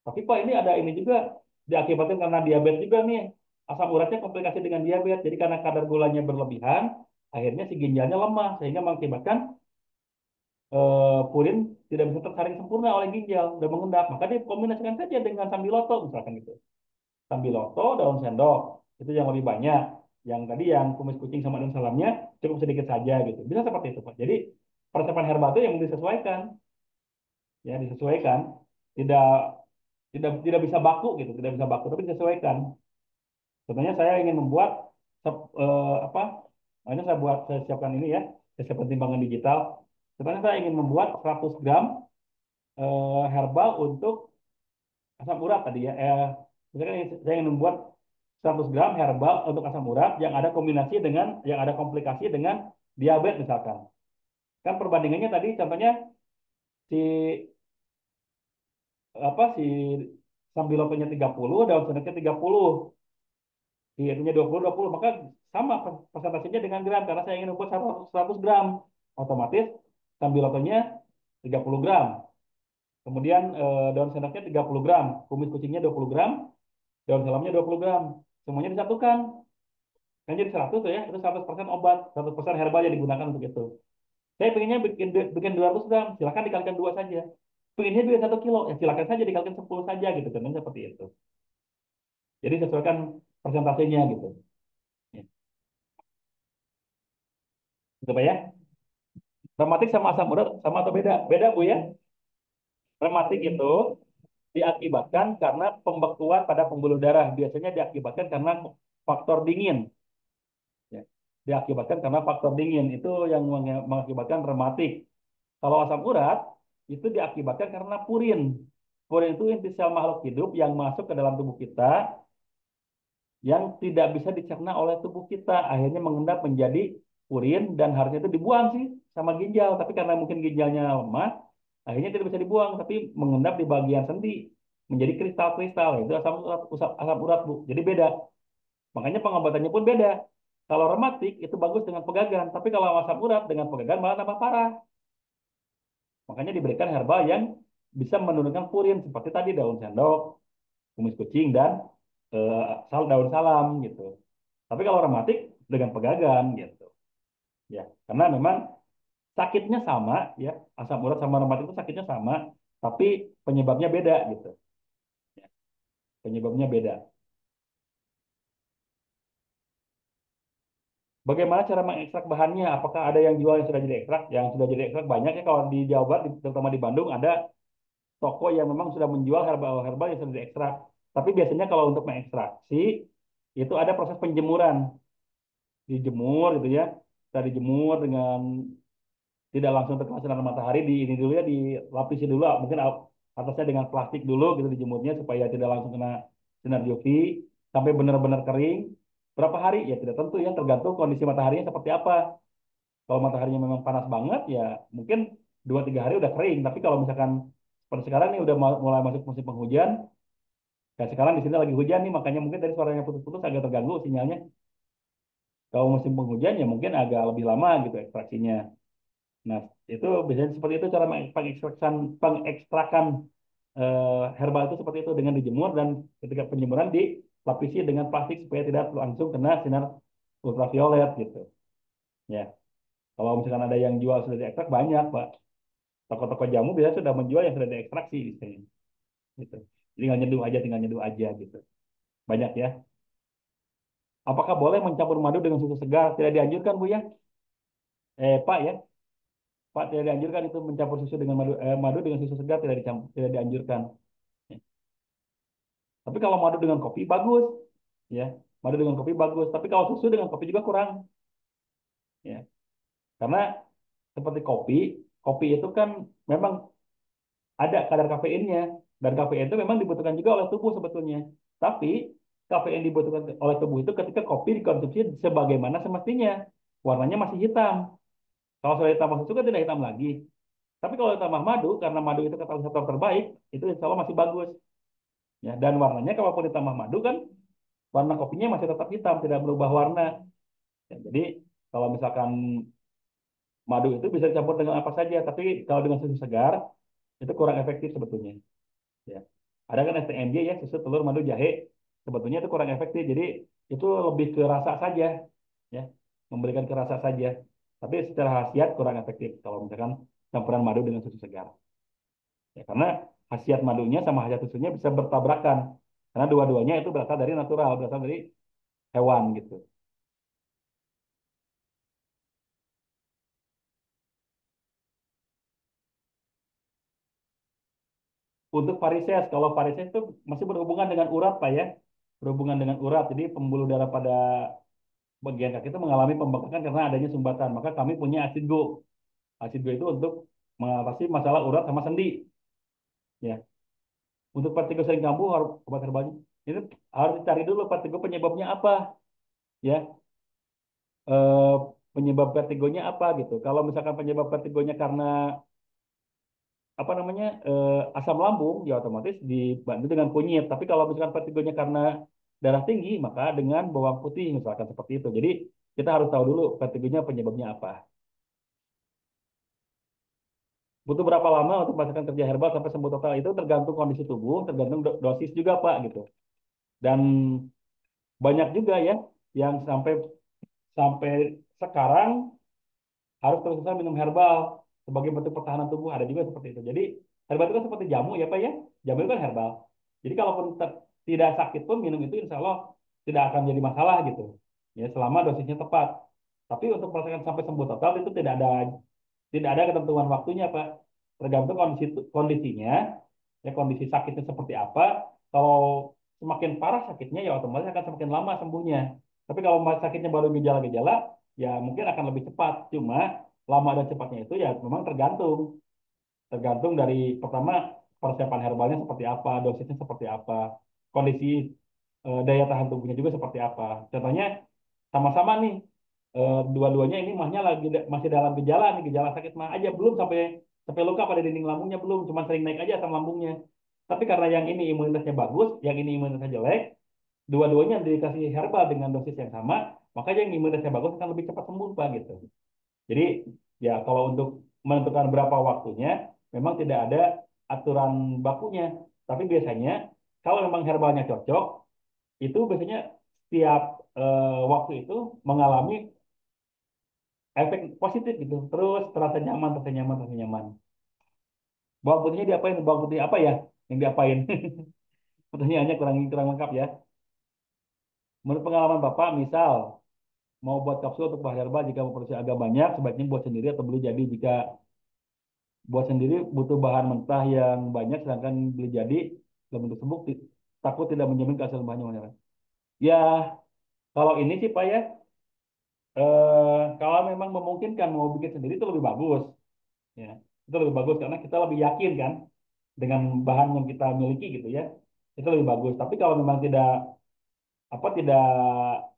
Tapi Pak, ini ada ini juga diakibatkan karena diabetes juga nih. Asam uratnya komplikasi dengan diabetes. Jadi karena kadar gulanya berlebihan, akhirnya si ginjalnya lemah sehingga mengakibatkan purin tidak bisa tersaring sempurna oleh ginjal dan mengendap. Maka dikombinasikan saja dengan sambiloto misalkan gitu. Sambiloto, daun sendok itu yang lebih banyak. Yang tadi yang kumis kucing sama daun salamnya cukup sedikit saja gitu. Bisa seperti itu Pak. Jadi persiapan herbal itu yang disesuaikan, ya disesuaikan. Tidak tidak bisa baku gitu, tidak bisa baku tapi disesuaikan. Contohnya saya ingin membuat apa? Ini saya siapkan ini ya, saya siapkan timbangan digital. Sebenarnya saya ingin membuat 100 gram herbal untuk asam urat tadi ya. Misalkan saya ingin membuat 100 gram herbal untuk asam urat yang ada kombinasi dengan yang ada komplikasi dengan diabetes misalkan. Kan perbandingannya tadi contohnya si si sambilotonya 30, daun seneknya 30, dietnya 20 maka sama persentasenya dengan gram karena saya ingin membuat 100 gram. Otomatis sambilotonya 30 gram. Kemudian daun sendoknya 30 gram, kumis kucingnya 20 gram, daun salamnya 20 gram. Semuanya disatukan. Kan jadi 100 tuh ya, itu 100% obat, 100% herbal yang digunakan untuk itu. Saya pengennya bikin 200 gram, silakan dikalikan 2 saja. Pengennya bikin 1 kilo, ya silakan saja dikalikan 10 saja gitu. Contohnya seperti itu. Jadi sesuaikan persentasenya gitu. Ya. Gitu Pak ya. Rematik sama asam urat sama atau beda? Beda Bu ya. Rematik itu diakibatkan karena pembekuan pada pembuluh darah. Biasanya diakibatkan karena faktor dingin. Ya. Diakibatkan karena faktor dingin itu yang mengakibatkan rematik. Kalau asam urat itu diakibatkan karena purin. Purin itu inti sel makhluk hidup yang masuk ke dalam tubuh kita yang tidak bisa dicerna oleh tubuh kita, akhirnya mengendap menjadi urin dan harusnya itu dibuang sih sama ginjal, tapi karena mungkin ginjalnya lemah, akhirnya tidak bisa dibuang, tapi mengendap di bagian sendi menjadi kristal-kristal, itu asam urat Bu. Jadi beda. Makanya pengobatannya pun beda. Kalau rematik itu bagus dengan pegagan, tapi kalau asam urat dengan pegagan malah tambah parah. Makanya diberikan herbal yang bisa menurunkan purin seperti tadi daun sendok, kumis kucing dan daun salam gitu. Tapi kalau rematik dengan pegagan gitu. Ya, karena memang sakitnya sama ya, asam urat sama rematik itu sakitnya sama, tapi penyebabnya beda gitu. Ya, penyebabnya beda. Bagaimana cara mengekstrak bahannya? Apakah ada yang jual yang sudah jadi ekstrak? Yang sudah jadi ekstrak banyak ya kalau di Jawa Barat, terutama di Bandung ada toko yang memang sudah menjual herbal-herbal yang sudah diekstrak. Tapi biasanya kalau untuk mengekstraksi itu ada proses penjemuran, dijemur gitu ya. Kita dijemur dengan tidak langsung terkena sinar matahari di ini dulu ya dilapisi dulu mungkin atasnya dengan plastik dulu gitu dijemurnya supaya tidak langsung kena sinar UV sampai benar-benar kering. Berapa hari ya tidak tentu ya tergantung kondisi mataharinya seperti apa. Kalau mataharinya memang panas banget ya mungkin 2-3 hari udah kering. Tapi kalau misalkan seperti sekarang nih udah mulai masuk musim penghujan, ya sekarang di sini lagi hujan nih makanya mungkin tadi suaranya putus-putus agak terganggu sinyalnya. Kalau musim penghujan ya mungkin agak lebih lama gitu ekstraksinya. Nah, itu biasanya seperti itu cara pengekstrakan herbal itu seperti itu dengan dijemur dan ketika penjemuran dilapisi dengan plastik supaya tidak langsung kena sinar ultraviolet gitu. Ya, kalau misalkan ada yang jual sudah diekstrak banyak, Pak. Toko-toko jamu biasanya sudah menjual yang sudah diekstraksi misalnya, gitu. Jadi tinggal nyeduh aja gitu. Banyak ya. Apakah boleh mencampur madu dengan susu segar? Tidak dianjurkan, Bu ya? Pak ya, Pak tidak dianjurkan itu mencampur susu dengan madu dengan susu segar tidak dianjurkan. Tapi kalau madu dengan kopi bagus, ya. Madu dengan kopi bagus. Tapi kalau susu dengan kopi juga kurang, ya. Karena seperti kopi, kopi itu kan memang ada kadar kafeinnya dan kafein itu memang dibutuhkan juga oleh tubuh sebetulnya. Tapi kafein dibutuhkan oleh tubuh itu ketika kopi dikonsumsi sebagaimana semestinya, warnanya masih hitam. Kalau sudah ditambah susu kan tidak hitam lagi. Tapi kalau ditambah madu, karena madu itu katalisator terbaik, itu insya Allah masih bagus. Ya, dan warnanya kalaupun ditambah madu kan warna kopinya masih tetap hitam, tidak berubah warna. Ya, jadi kalau misalkan madu itu bisa dicampur dengan apa saja, tapi kalau dengan susu segar itu kurang efektif sebetulnya. Ya, ada kan STMJ ya, susu telur madu jahe, sebetulnya itu kurang efektif. Jadi itu lebih ke rasa saja, ya, memberikan ke rasa saja. Tapi secara khasiat kurang efektif kalau misalkan campuran madu dengan susu segar. Ya, karena khasiat madunya sama khasiat susunya bisa bertabrakan. Karena dua-duanya itu berasal dari natural, berasal dari hewan gitu. Untuk varises, kalau varises itu masih berhubungan dengan urat, Pak ya. Berhubungan dengan urat. Jadi pembuluh darah pada bagian kaki itu mengalami pembengkakan karena adanya sumbatan. Maka kami punya Asidgo. Asidgo itu untuk mengatasi masalah urat sama sendi. Ya. Untuk vertigo sering kambuh harus obat herbalnya. Itu harus dicari dulu vertigo penyebabnya apa. Ya. Eh, penyebab vertigonya apa gitu. Kalau misalkan penyebab vertigonya karena apa namanya asam lambung ya otomatis dibantu dengan kunyit. Tapi kalau misalkan vertigonya karena darah tinggi maka dengan bawang putih misalkan seperti itu. Jadi kita harus tahu dulu vertigonya penyebabnya apa. Butuh berapa lama untuk melakukan kerja herbal sampai sembuh total itu tergantung kondisi tubuh, tergantung dosis juga Pak gitu. Dan banyak juga ya yang sampai sampai sekarang harus terus-terusan minum herbal sebagai bentuk pertahanan tubuh. Ada juga seperti itu. Jadi herbal itu kan seperti jamu ya Pak ya. Jamu itu kan herbal. Jadi kalaupun tidak sakit pun minum itu insya Allah tidak akan jadi masalah gitu. Ya selama dosisnya tepat. Tapi untuk merasakan sampai sembuh total itu tidak ada ketentuan waktunya Pak. Tergantung kondisinya, ya kondisi sakitnya seperti apa. Kalau semakin parah sakitnya ya otomatis akan semakin lama sembuhnya. Tapi kalau sakitnya baru gejala-gejala, ya mungkin akan lebih cepat. Cuma lama dan cepatnya itu ya memang tergantung. Tergantung dari pertama persiapan herbalnya seperti apa, dosisnya seperti apa, kondisi daya tahan tubuhnya juga seperti apa. Contohnya sama-sama nih dua-duanya ini mahnya lagi masih dalam gejala nih gejala sakit mah aja belum sampai sampai luka pada dinding lambungnya belum cuma sering naik aja asam lambungnya tapi karena yang ini imunitasnya bagus yang ini imunitasnya jelek dua-duanya dikasih herbal dengan dosis yang sama makanya yang imunitasnya bagus akan lebih cepat sembuh Pak gitu jadi ya kalau untuk menentukan berapa waktunya memang tidak ada aturan bakunya tapi biasanya kalau memang herbalnya cocok itu biasanya setiap waktu itu mengalami efek positif gitu terus terasa nyaman bawang putihnya diapain bawang putih apa ya yang diapain pertanyaannya kurang kurang lengkap ya menurut pengalaman bapak misal mau buat kapsul untuk bahan herbal jika memproduksi agak banyak sebaiknya buat sendiri atau beli jadi jika buat sendiri butuh bahan mentah yang banyak sedangkan beli jadi dalam bentuk serbuk takut tidak menjamin keasalian bahannya mana ya kalau ini sih pak ya kalau memang memungkinkan mau bikin sendiri itu lebih bagus ya itu lebih bagus karena kita lebih yakin kan dengan bahan yang kita miliki gitu ya itu lebih bagus tapi kalau memang tidak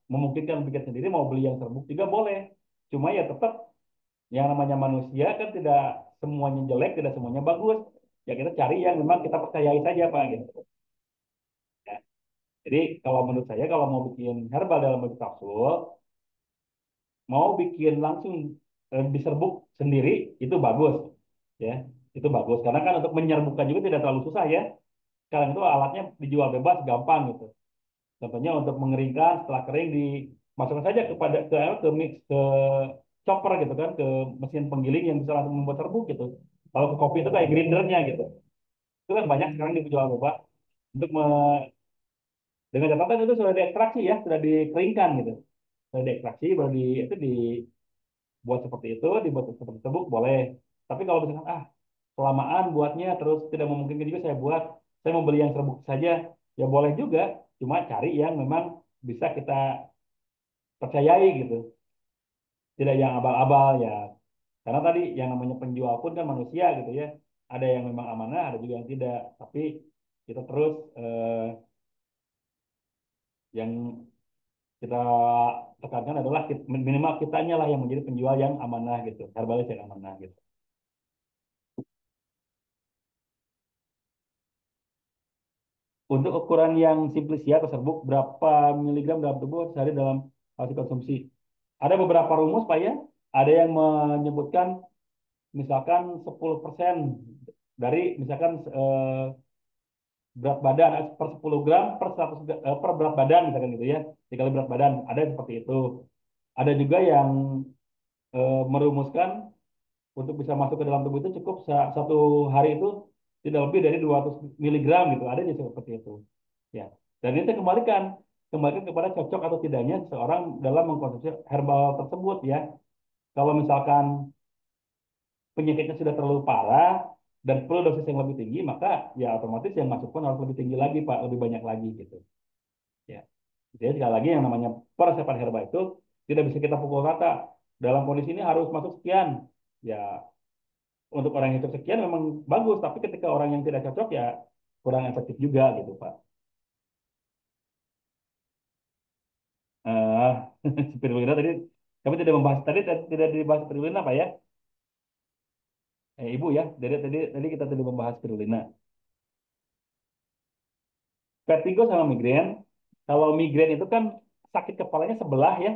memungkinkan bikin sendiri mau beli yang serbuk juga boleh cuma ya tetap yang namanya manusia kan tidak semuanya jelek tidak semuanya bagus ya kita cari yang memang kita percayai saja Pak gitu ya. Jadi kalau menurut saya kalau mau bikin herbal dalam bentuk kapsul mau bikin langsung diserbuk sendiri itu bagus, ya. Itu bagus karena kan untuk menyerbukkan juga tidak terlalu susah ya. Sekarang itu alatnya dijual bebas, gampang gitu. Contohnya untuk mengeringkan, setelah kering dimasukkan saja ke mix ke chopper gitu kan, ke mesin penggiling yang bisa langsung membuat serbuk gitu. Kalau ke kopi itu kayak grindernya gitu. Itu kan banyak sekarang dijual bebas untuk dengan catatan itu sudah diekstraksi ya, sudah dikeringkan gitu. Sudah diekstraksi, baru itu dibuat seperti itu, dibuat seperti serbuk boleh. Tapi kalau misalkan kelamaan buatnya terus tidak memungkinkan juga saya mau beli yang serbuk saja, ya boleh juga. Cuma cari yang memang bisa kita percayai gitu, tidak yang abal-abal ya. Karena tadi yang namanya penjual pun kan manusia gitu ya, ada yang memang amanah, ada juga yang tidak. Tapi kita terus yang kita tekankan adalah minimal kitanya lah yang menjadi penjual yang amanah gitu, herbalis yang amanah gitu. Untuk ukuran yang simplicia atau serbuk, berapa miligram dalam tubuh sehari dalam hasil konsumsi? Ada beberapa rumus, Pak ya. Ada yang menyebutkan misalkan 10% dari misalkan berat badan per 10 gram per 100 per berat badan misalkan gitu ya. Dikali berat badan, ada yang seperti itu. Ada juga yang merumuskan untuk bisa masuk ke dalam tubuh itu cukup satu hari itu tidak lebih dari 200 miligram gitu. Ada yang seperti itu. Ya. Dan itu kembalikan kepada cocok atau tidaknya seorang dalam mengkonsumsi herbal tersebut ya. Kalau misalkan penyakitnya sudah terlalu parah dan perlu dosis yang lebih tinggi, maka ya otomatis yang masuk pun harus lebih tinggi lagi, Pak, lebih banyak lagi gitu. Ya. Jadi sekali lagi yang namanya peresepan herbal itu tidak bisa kita pukul rata. Dalam kondisi ini harus masuk sekian. Ya, untuk orang yang hidup sekian memang bagus, tapi ketika orang yang tidak cocok ya kurang efektif juga gitu, Pak. Eh, spirulina tadi kami tidak membahas tidak dibahas spirulina, Pak ya. Ibu ya, tadi kita tidak membahas spirulina. Vertigo sama migrain. Kalau migrain itu kan sakit kepalanya sebelah ya,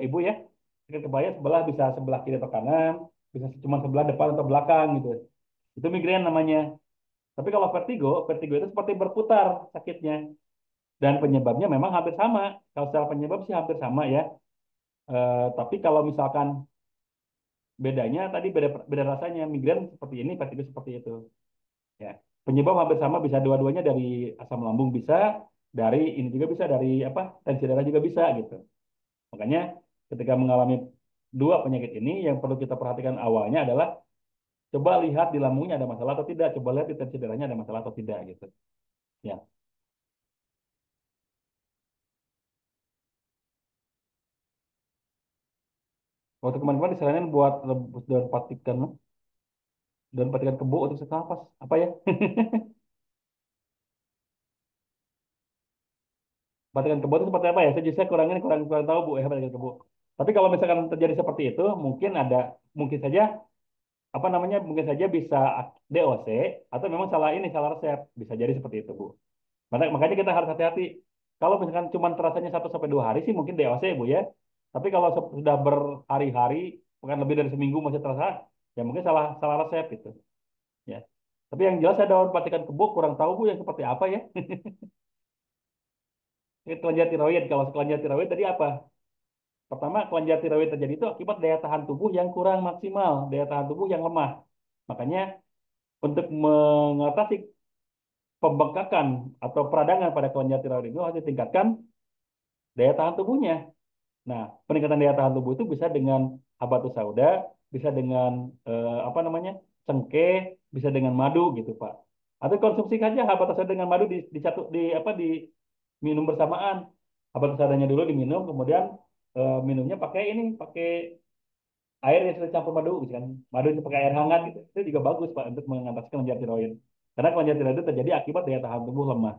ibu ya. Sakit kepalanya sebelah bisa sebelah kiri atau kanan, bisa cuma sebelah depan atau belakang gitu. Itu migrain namanya. Tapi kalau vertigo itu seperti berputar sakitnya dan penyebabnya memang hampir sama. Kalau secara penyebab sih hampir sama ya. Tapi kalau misalkan bedanya tadi beda beda rasanya, migrain seperti ini, vertigo seperti itu. Ya, penyebab hampir sama, bisa dua-duanya dari asam lambung bisa, dari ini juga bisa dari apa tensi darah juga bisa gitu. Makanya ketika mengalami dua penyakit ini yang perlu kita perhatikan awalnya adalah coba lihat di lambungnya ada masalah atau tidak, coba lihat di tensi darahnya ada masalah atau tidak gitu. Ya, waktu kemarin-kemarin disaranin buat rebus daun patikan kebo untuk sesak nafas. Apa ya? Patikan kebo itu seperti apa ya? Saya kurang kurang tahu Bu ya patikan kebo. Tapi kalau misalkan terjadi seperti itu, mungkin saja apa namanya mungkin saja bisa DOC atau memang salah resep, bisa jadi seperti itu Bu. Makanya kita harus hati-hati. Kalau misalkan cuma terasanya 1 sampai 2 hari sih mungkin DOC Bu ya. Tapi kalau sudah berhari-hari, bahkan lebih dari seminggu masih terasa, ya mungkin salah salah resep gitu ya. Tapi yang jelas saya daun patikan kebo kurang tahu Bu yang seperti apa ya. Ini kelenjar tiroid. Kalau kelenjar tiroid tadi apa? Pertama, kelenjar tiroid terjadi itu akibat daya tahan tubuh yang kurang maksimal, daya tahan tubuh yang lemah. Makanya untuk mengatasi pembengkakan atau peradangan pada kelenjar tiroid itu harus ditingkatkan daya tahan tubuhnya. Nah, peningkatan daya tahan tubuh itu bisa dengan habatus sauda, bisa dengan apa namanya cengkeh, bisa dengan madu gitu Pak. Atau konsumsi saja habatus sauda dengan madu di minum bersamaan. Habatus saudanya dulu diminum, kemudian minumnya pakai air yang sudah campur madu, gitu kan. Madu itu pakai air hangat gitu. Itu juga bagus Pak untuk mengatasi kelenjar tiroid. Karena kelenjar tiroid itu terjadi akibat daya tahan tubuh lemah.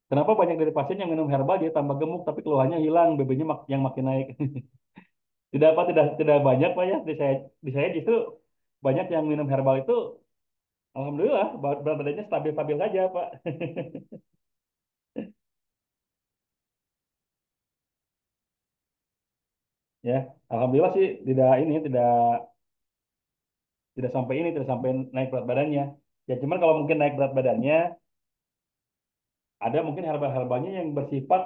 Kenapa banyak dari pasien yang minum herbal dia tambah gemuk tapi keluhannya hilang, BB-nya yang makin naik. Tidak banyak Pak ya. Di saya justru banyak yang minum herbal itu alhamdulillah berat badannya stabil-stabil saja Pak. Ya, alhamdulillah sih tidak sampai naik berat badannya. Ya cuman kalau mungkin naik berat badannya, ada mungkin herbal-herbalnya yang bersifat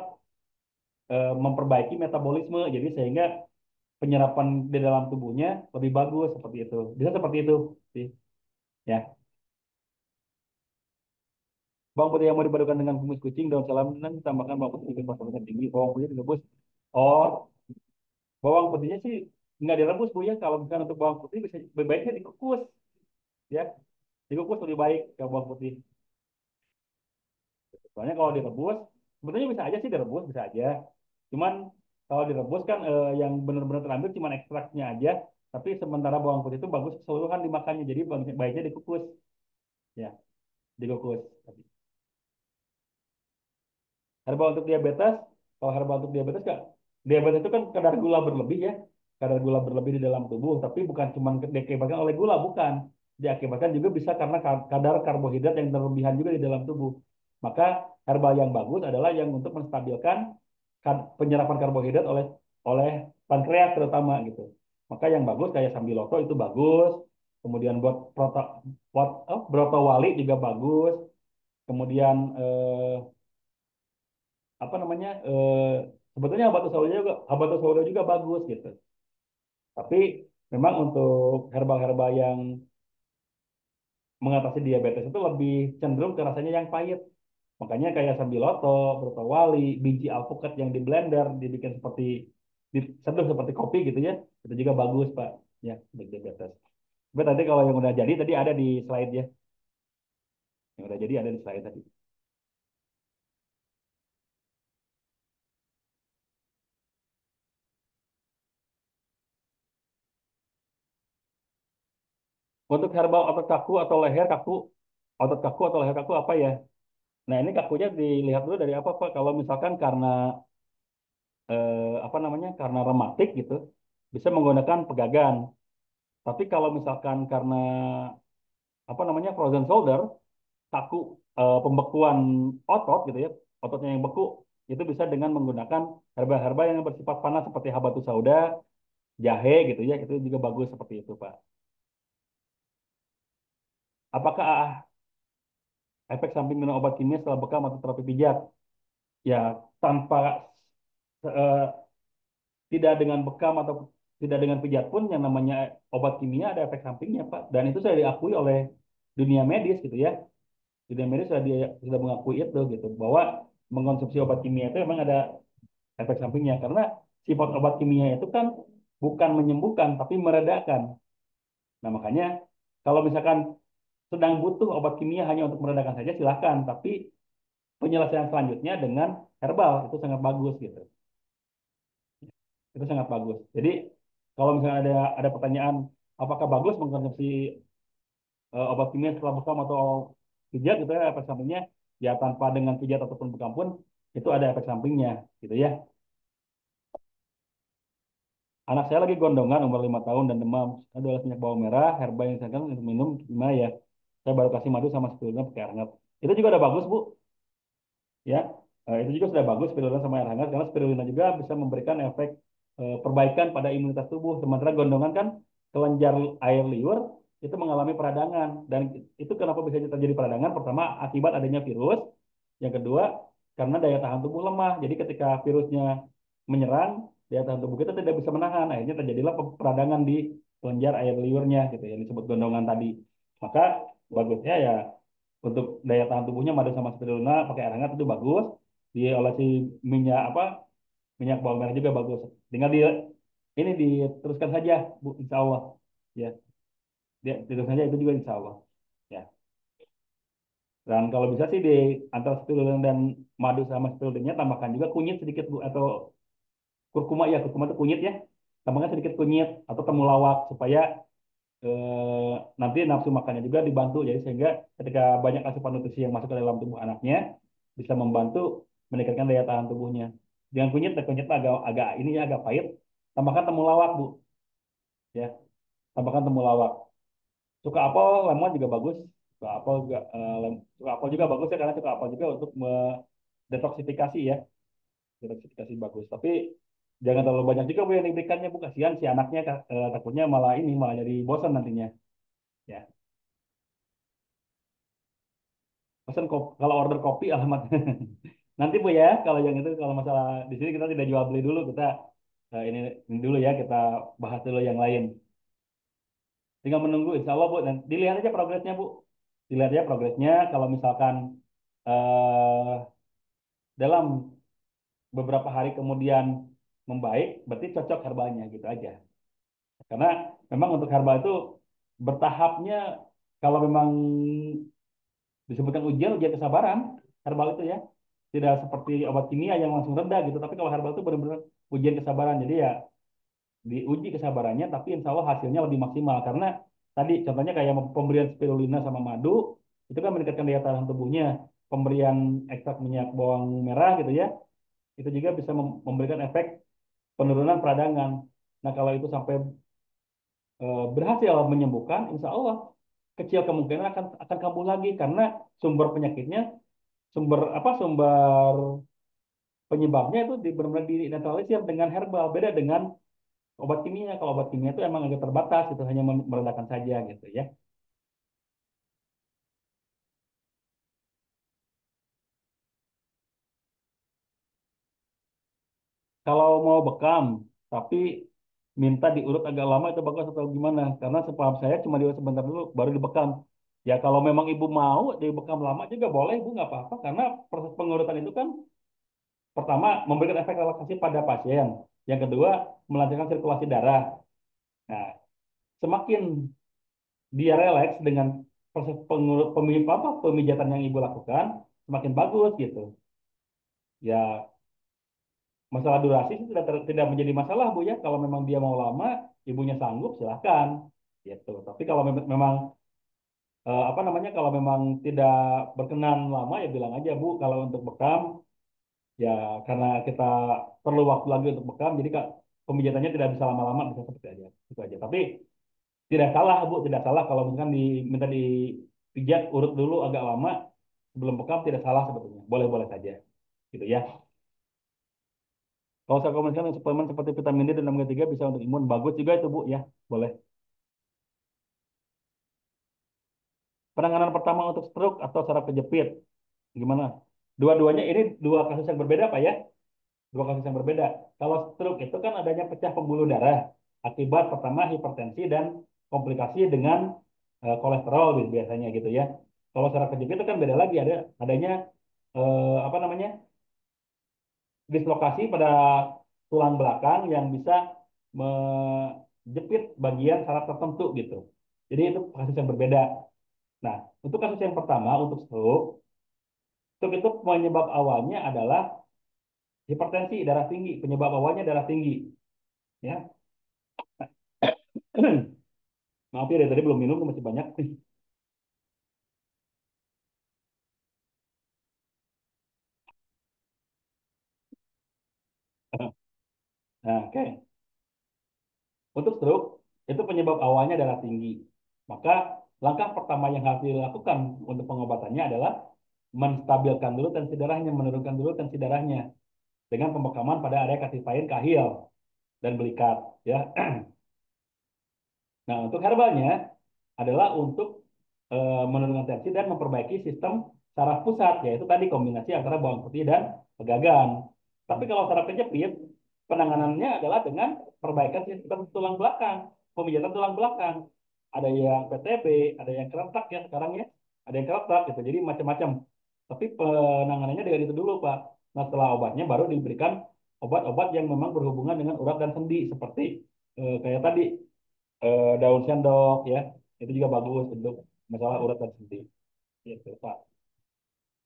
memperbaiki metabolisme, jadi sehingga penyerapan di dalam tubuhnya lebih bagus seperti itu. Bisa seperti itu sih, ya. Bawang putih yang mau dipadukan dengan kumis kucing daun salam dan tambahkan bawang putih dengan pasar tinggi, bawang putih direbus. Oh, bawang putihnya sih nggak direbus Bu ya. Kalau misalkan untuk bawang putih bisa lebih baiknya dikukus, ya. Dikukus lebih baik kalau bawang putih. Soalnya kalau direbus, sebetulnya bisa aja sih direbus, bisa aja. Cuman kalau direbus kan yang benar-benar terambil cuma ekstraknya aja. Tapi sementara bawang putih itu bagus keseluruhan dimakannya. Jadi baiknya dikukus, ya, dikukus. Herbal untuk diabetes, kalau herbal untuk diabetes kak, diabetes itu kan kadar gula berlebih ya, kadar gula berlebih di dalam tubuh, tapi bukan cuma diakibatkan oleh gula, bukan, diakibatkan juga bisa karena kadar karbohidrat yang berlebihan juga di dalam tubuh. Maka herbal yang bagus adalah yang untuk menstabilkan penyerapan karbohidrat oleh oleh pankreas terutama gitu. Maka yang bagus kayak sambiloto itu bagus, kemudian broto wali juga bagus, kemudian apa namanya sebetulnya habatus sauda juga bagus gitu. Tapi memang untuk herbal-herbal yang mengatasi diabetes itu lebih cenderung ke rasanya yang pahit. Makanya kayak sambiloto, brotowali, biji alpukat yang di blender dibikin seperti diseduh seperti kopi gitu ya. Itu juga bagus, Pak. Ya, untuk diabetes. Tapi tadi kalau yang udah jadi tadi ada di slide ya. Yang udah jadi ada di slide tadi. Untuk herbal otot kaku atau leher kaku apa ya? Nah, ini kakunya dilihat dulu dari apa, Pak? Kalau misalkan karena apa namanya? Karena rematik gitu, bisa menggunakan pegagan. Tapi kalau misalkan karena apa namanya? Frozen shoulder, kaku pembekuan otot gitu ya, ototnya yang beku, itu bisa dengan menggunakan herba-herba yang bersifat panas seperti habatus sauda, jahe gitu ya, itu juga bagus seperti itu, Pak. Apakah efek samping minum obat kimia setelah bekam atau terapi pijat? Ya, tanpa eh, tidak dengan bekam atau tidak dengan pijat pun yang namanya obat kimia ada efek sampingnya, Pak. Dan itu sudah diakui oleh dunia medis gitu ya. Dunia medis sudah mengakui itu gitu bahwa mengkonsumsi obat kimia itu memang ada efek sampingnya karena sifat obat kimia itu kan bukan menyembuhkan tapi meredakan. Nah, makanya kalau misalkan sedang butuh obat kimia hanya untuk meredakan saja silahkan, tapi penyelesaian selanjutnya dengan herbal itu sangat bagus gitu. Itu sangat bagus. Jadi kalau misalnya ada pertanyaan apakah bagus mengkonsumsi obat kimia setelah bekam atau pijat gitu ya efek sampingnya ya tanpa dengan pijat ataupun bekam pun itu ada efek sampingnya gitu ya. Anak saya lagi gondongan umur 5 tahun dan demam. Ada minyak bawang merah, herba yang saya untuk minum gimana ya? Saya baru kasih madu sama spirulina pakai air hangat. Itu juga udah bagus, Bu. Ya, itu juga sudah bagus spirulina sama air hangat karena spirulina juga bisa memberikan efek perbaikan pada imunitas tubuh. Sementara gondongan kan kelenjar air liur itu mengalami peradangan dan itu kenapa bisa terjadi peradangan? Pertama akibat adanya virus, yang kedua karena daya tahan tubuh lemah. Jadi ketika virusnya menyerang, daya tahan tubuh kita tidak bisa menahan. Akhirnya terjadilah peradangan di kelenjar air liurnya gitu ya, yang disebut gondongan tadi. Maka bagusnya ya untuk daya tahan tubuhnya madu sama spirulina pakai air hangat itu bagus. Diolesi minyak apa minyak bawang merah juga bagus. Tinggal ini diteruskan saja Bu, insya Allah. Ya, dia teruskan saja itu juga insya Allah. Ya. Dan kalau bisa sih di antara spirulina dan madu sama spirulinanya tambahkan juga kunyit sedikit Bu atau kurkuma ya kurkuma itu kunyit ya. Tambahkan sedikit kunyit atau temulawak supaya nanti nafsu makannya juga dibantu jadi sehingga ketika banyak asupan nutrisi yang masuk ke dalam tubuh anaknya bisa membantu meningkatkan daya tahan tubuhnya. Dengan kunyit, kunyitnya agak agak ini ya agak pahit. Tambahkan temulawak Bu, ya. Tambahkan temulawak. Cuka apel, lemon juga bagus. Cuka apel juga bagus ya karena cuka apel juga untuk detoksifikasi ya, detoksifikasi bagus. Tapi Jangan terlalu banyak juga Bu yang diberikannya Bu, kasihan si anaknya takutnya malah ini malah jadi bosan nantinya. Ya, pesan kalau order kopi alamat. Nanti Bu ya, kalau yang itu kalau masalah di sini kita tidak jual beli dulu, kita ini dulu ya, kita bahas dulu yang lain. Tinggal menunggu, insya Allah Bu. Dan dilihat aja progresnya Bu. Dilihat aja progresnya. Kalau misalkan eh, dalam beberapa hari kemudian membaik, berarti cocok herbalnya gitu aja. Karena memang untuk herbal itu bertahapnya, kalau memang disebutkan ujian, ujian kesabaran, herbal itu ya. Tidak seperti obat kimia yang langsung reda gitu. Tapi kalau herbal itu benar-benar ujian kesabaran. Jadi ya diuji kesabarannya, tapi insya Allah hasilnya lebih maksimal. Karena tadi contohnya kayak pemberian spirulina sama madu, itu kan meningkatkan daya tahan tubuhnya. Pemberian ekstrak minyak bawang merah gitu ya, itu juga bisa memberikan efek penurunan peradangan. Nah kalau itu sampai berhasil menyembuhkan, insya Allah kecil kemungkinan akan kambuh lagi karena sumber penyakitnya, sumber penyebabnya itu benar-benar dinetralisir dengan herbal. Beda dengan obat kimia. Kalau obat kimia itu emang agak terbatas, itu hanya meredakan saja gitu ya. Kalau mau bekam tapi minta diurut agak lama, itu bagus atau gimana? Karena sepaham saya cuma diurut sebentar dulu baru dibekam. Ya kalau memang ibu mau dibekam lama juga boleh, ibu nggak apa-apa, karena proses pengurutan itu kan pertama memberikan efek relaksasi pada pasien, yang kedua melancarkan sirkulasi darah. Nah, semakin dia relaks dengan proses pemijatan yang ibu lakukan, semakin bagus gitu. Ya, masalah durasi sih tidak menjadi masalah Bu ya. Kalau memang dia mau lama, ibunya sanggup, silahkan gitu. Tapi kalau memang apa namanya, kalau memang tidak berkenan lama, ya bilang aja Bu. Kalau untuk bekam, ya karena kita perlu waktu lagi untuk bekam, jadi Kak, pemijatannya tidak bisa lama-lama, bisa seperti aja, itu aja. Tapi tidak salah Bu, tidak salah kalau misalkan diminta dipijat urut dulu agak lama sebelum bekam, tidak salah sebetulnya, boleh-boleh saja gitu ya. Kalau saya komunikasikan suplemen seperti vitamin D dan omega 3 bisa untuk imun, bagus juga itu Bu ya, boleh. Penanganan pertama untuk stroke atau saraf kejepit, gimana? Dua-duanya ini dua kasus yang berbeda Pak ya, dua kasus yang berbeda. Kalau stroke itu kan adanya pecah pembuluh darah akibat pertama hipertensi dan komplikasi dengan kolesterol biasanya gitu ya. Kalau saraf kejepit itu kan beda lagi, adanya apa namanya, dislokasi pada tulang belakang yang bisa menjepit bagian saraf tertentu gitu. Jadi itu kasus yang berbeda. Nah, untuk kasus yang pertama untuk stroke itu penyebab awalnya adalah hipertensi, darah tinggi, penyebab awalnya darah tinggi, ya. Maaf ya, dari tadi belum minum, masih banyak. Nah, oke. Untuk stroke, itu penyebab awalnya darah tinggi. Maka langkah pertama yang harus dilakukan untuk pengobatannya adalah menstabilkan dulu tensi darahnya, menurunkan dulu tensi darahnya dengan pembekaman pada area kasifain, kahil, dan belikat. Ya. Nah, untuk herbalnya adalah untuk menurunkan tensi dan memperbaiki sistem saraf pusat, yaitu tadi kombinasi antara bawang putih dan pegagan. Tapi kalau saraf kejepit, penanganannya adalah dengan perbaikan sistem tulang belakang, pemijatan tulang belakang. Ada yang PTB, ada yang keretak ya sekarang ya, ada yang keretak gitu. Jadi macam-macam. Tapi penanganannya dengan itu dulu Pak. Nah setelah obatnya baru diberikan obat-obat yang memang berhubungan dengan urat dan sendi seperti kayak tadi daun sendok ya, itu juga bagus untuk masalah urat dan sendi gitu Pak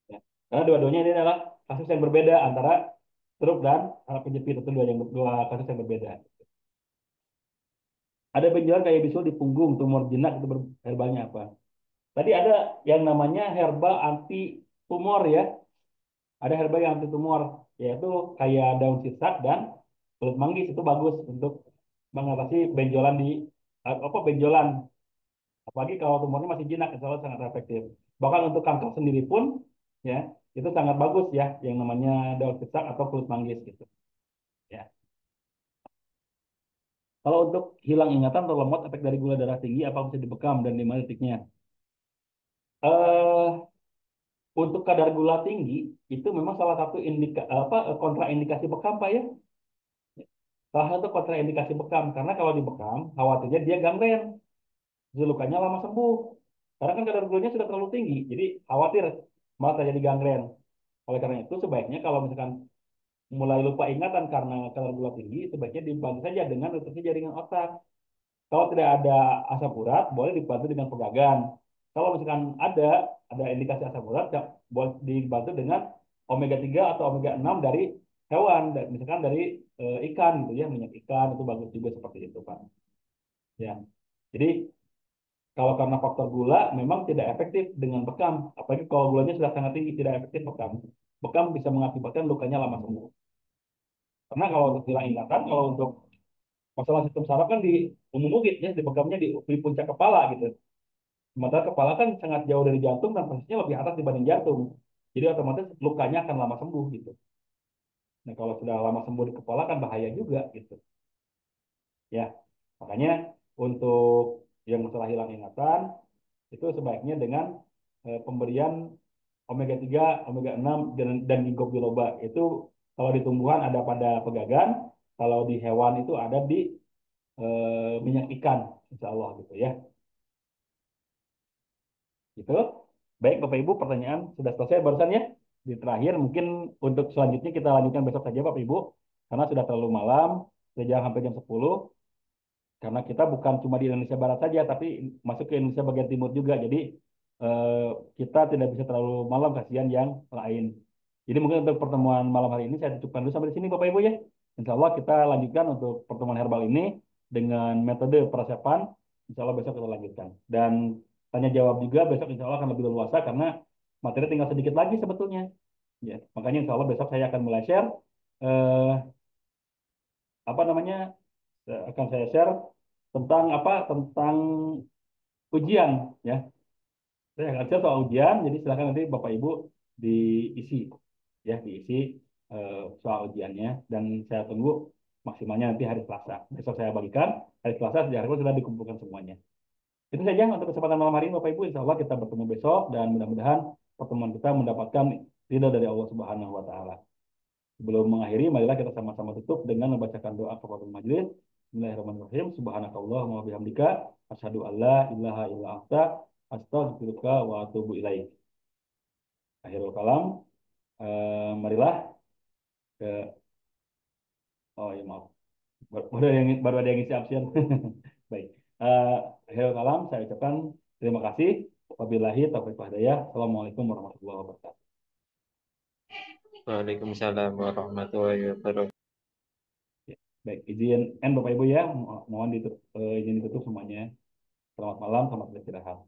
ya. Karena dua-duanya ini adalah kasus yang berbeda antara stroke dan penjepit, itu dua kasus yang berbeda. Ada benjolan kayak bisul di punggung, tumor jinak, itu herbalnya apa? Tadi ada yang namanya herbal anti tumor ya, ada herbal yang anti tumor, yaitu kayak daun sisak dan kulit manggis, itu bagus untuk mengatasi benjolan apa benjolan. Apalagi kalau tumornya masih jinak, itu sangat efektif. Bahkan untuk kanker sendiri pun, ya, itu sangat bagus ya, yang namanya daun sisak atau kulit manggis gitu. Ya. Kalau untuk hilang ingatan atau lemot efek dari gula darah tinggi, apa bisa dibekam dan di mana titiknya? Eh, untuk kadar gula tinggi itu memang salah satu kontraindikasi bekam Pak ya. Salah satu kontraindikasi bekam karena kalau dibekam khawatirnya dia gangren, jadi lukanya lama sembuh. Karena kan kadar gulanya sudah terlalu tinggi, jadi khawatir malah terjadi gangren. Oleh karena itu sebaiknya kalau misalkan mulai lupa ingatan karena kadar gula tinggi, sebaiknya dibantu saja dengan reduksi jaringan otak. Kalau tidak ada asam urat, boleh dibantu dengan pegagan. Kalau misalkan ada indikasi asam urat, ya, boleh dibantu dengan omega 3 atau omega 6 dari hewan, misalkan dari ikan gitu ya, minyak ikan itu bagus juga seperti itu, Pak. Ya. Jadi kalau karena faktor gula memang tidak efektif dengan bekam, apalagi kalau gulanya sudah sangat tinggi tidak efektif bekam. Bekam bisa mengakibatkan lukanya lama sembuh. Karena kalau untuk hilang ingatan, kalau untuk masalah sistem saraf kan di umum mungkin ya, di bekamnya di puncak kepala gitu. Sementara kepala kan sangat jauh dari jantung dan posisinya lebih atas dibanding jantung. Jadi otomatis lukanya akan lama sembuh gitu. Nah kalau sudah lama sembuh di kepala kan bahaya juga gitu. Ya, makanya untuk yang masalah hilang ingatan itu sebaiknya dengan pemberian omega 3, omega 6 dan ginkgo biloba. Itu kalau di tumbuhan ada pada pegagan, kalau di hewan itu ada di minyak ikan, insya Allah gitu ya. Gitu. Baik, Bapak Ibu, pertanyaan sudah selesai barusan ya. Di terakhir, mungkin untuk selanjutnya kita lanjutkan besok saja, Bapak Ibu. Karena sudah terlalu malam, sudah hampir jam 10. Karena kita bukan cuma di Indonesia Barat saja, tapi masuk ke Indonesia bagian timur juga. Jadi eh, kita tidak bisa terlalu malam, kasihan yang lain. Jadi mungkin untuk pertemuan malam hari ini saya cukupkan dulu sampai di sini, Bapak Ibu ya. Insya Allah kita lanjutkan untuk pertemuan herbal ini dengan metode peresepan. Insya Allah besok kita lanjutkan. Dan tanya jawab juga besok insya Allah akan lebih leluasa karena materi tinggal sedikit lagi sebetulnya. Ya, makanya insya Allah besok saya akan mulai share eh, apa namanya akan saya share tentang tentang ujian ya. Saya akan share soal ujian, jadi silakan nanti Bapak Ibu diisi ya diisi soal ujiannya dan saya tunggu maksimalnya nanti hari Selasa. Besok saya bagikan hari Selasa sejak hari sudah dikumpulkan semuanya. Itu saja untuk kesempatan malam hari ini Bapak Ibu. Insya Allah kita bertemu besok dan mudah-mudahan pertemuan kita mendapatkan ridho dari Allah Subhanahu Wa Taala. Sebelum mengakhiri, marilah kita sama-sama tutup dengan membacakan doa kafaratul majelis. Bismillahirrahmanirrahim. Subhanakallahumma wa bihamdika asyhadu an la ilaha illa anta astaghfiruka wa atubu ilaik. Akhirul kalam, marilah ke oh ya maaf. Baru ada yang isi absen. Baik. Eh, Akhirul kalam saya ucapkan terima kasih. Wabillahi taufiq wal hidayah. Assalamualaikum warahmatullahi wabarakatuh. Waalaikumsalam warahmatullahi wabarakatuh. Ya, baik, izin Bapak Ibu ya, mohon izin ditutup semuanya. Selamat malam, selamat beristirahat.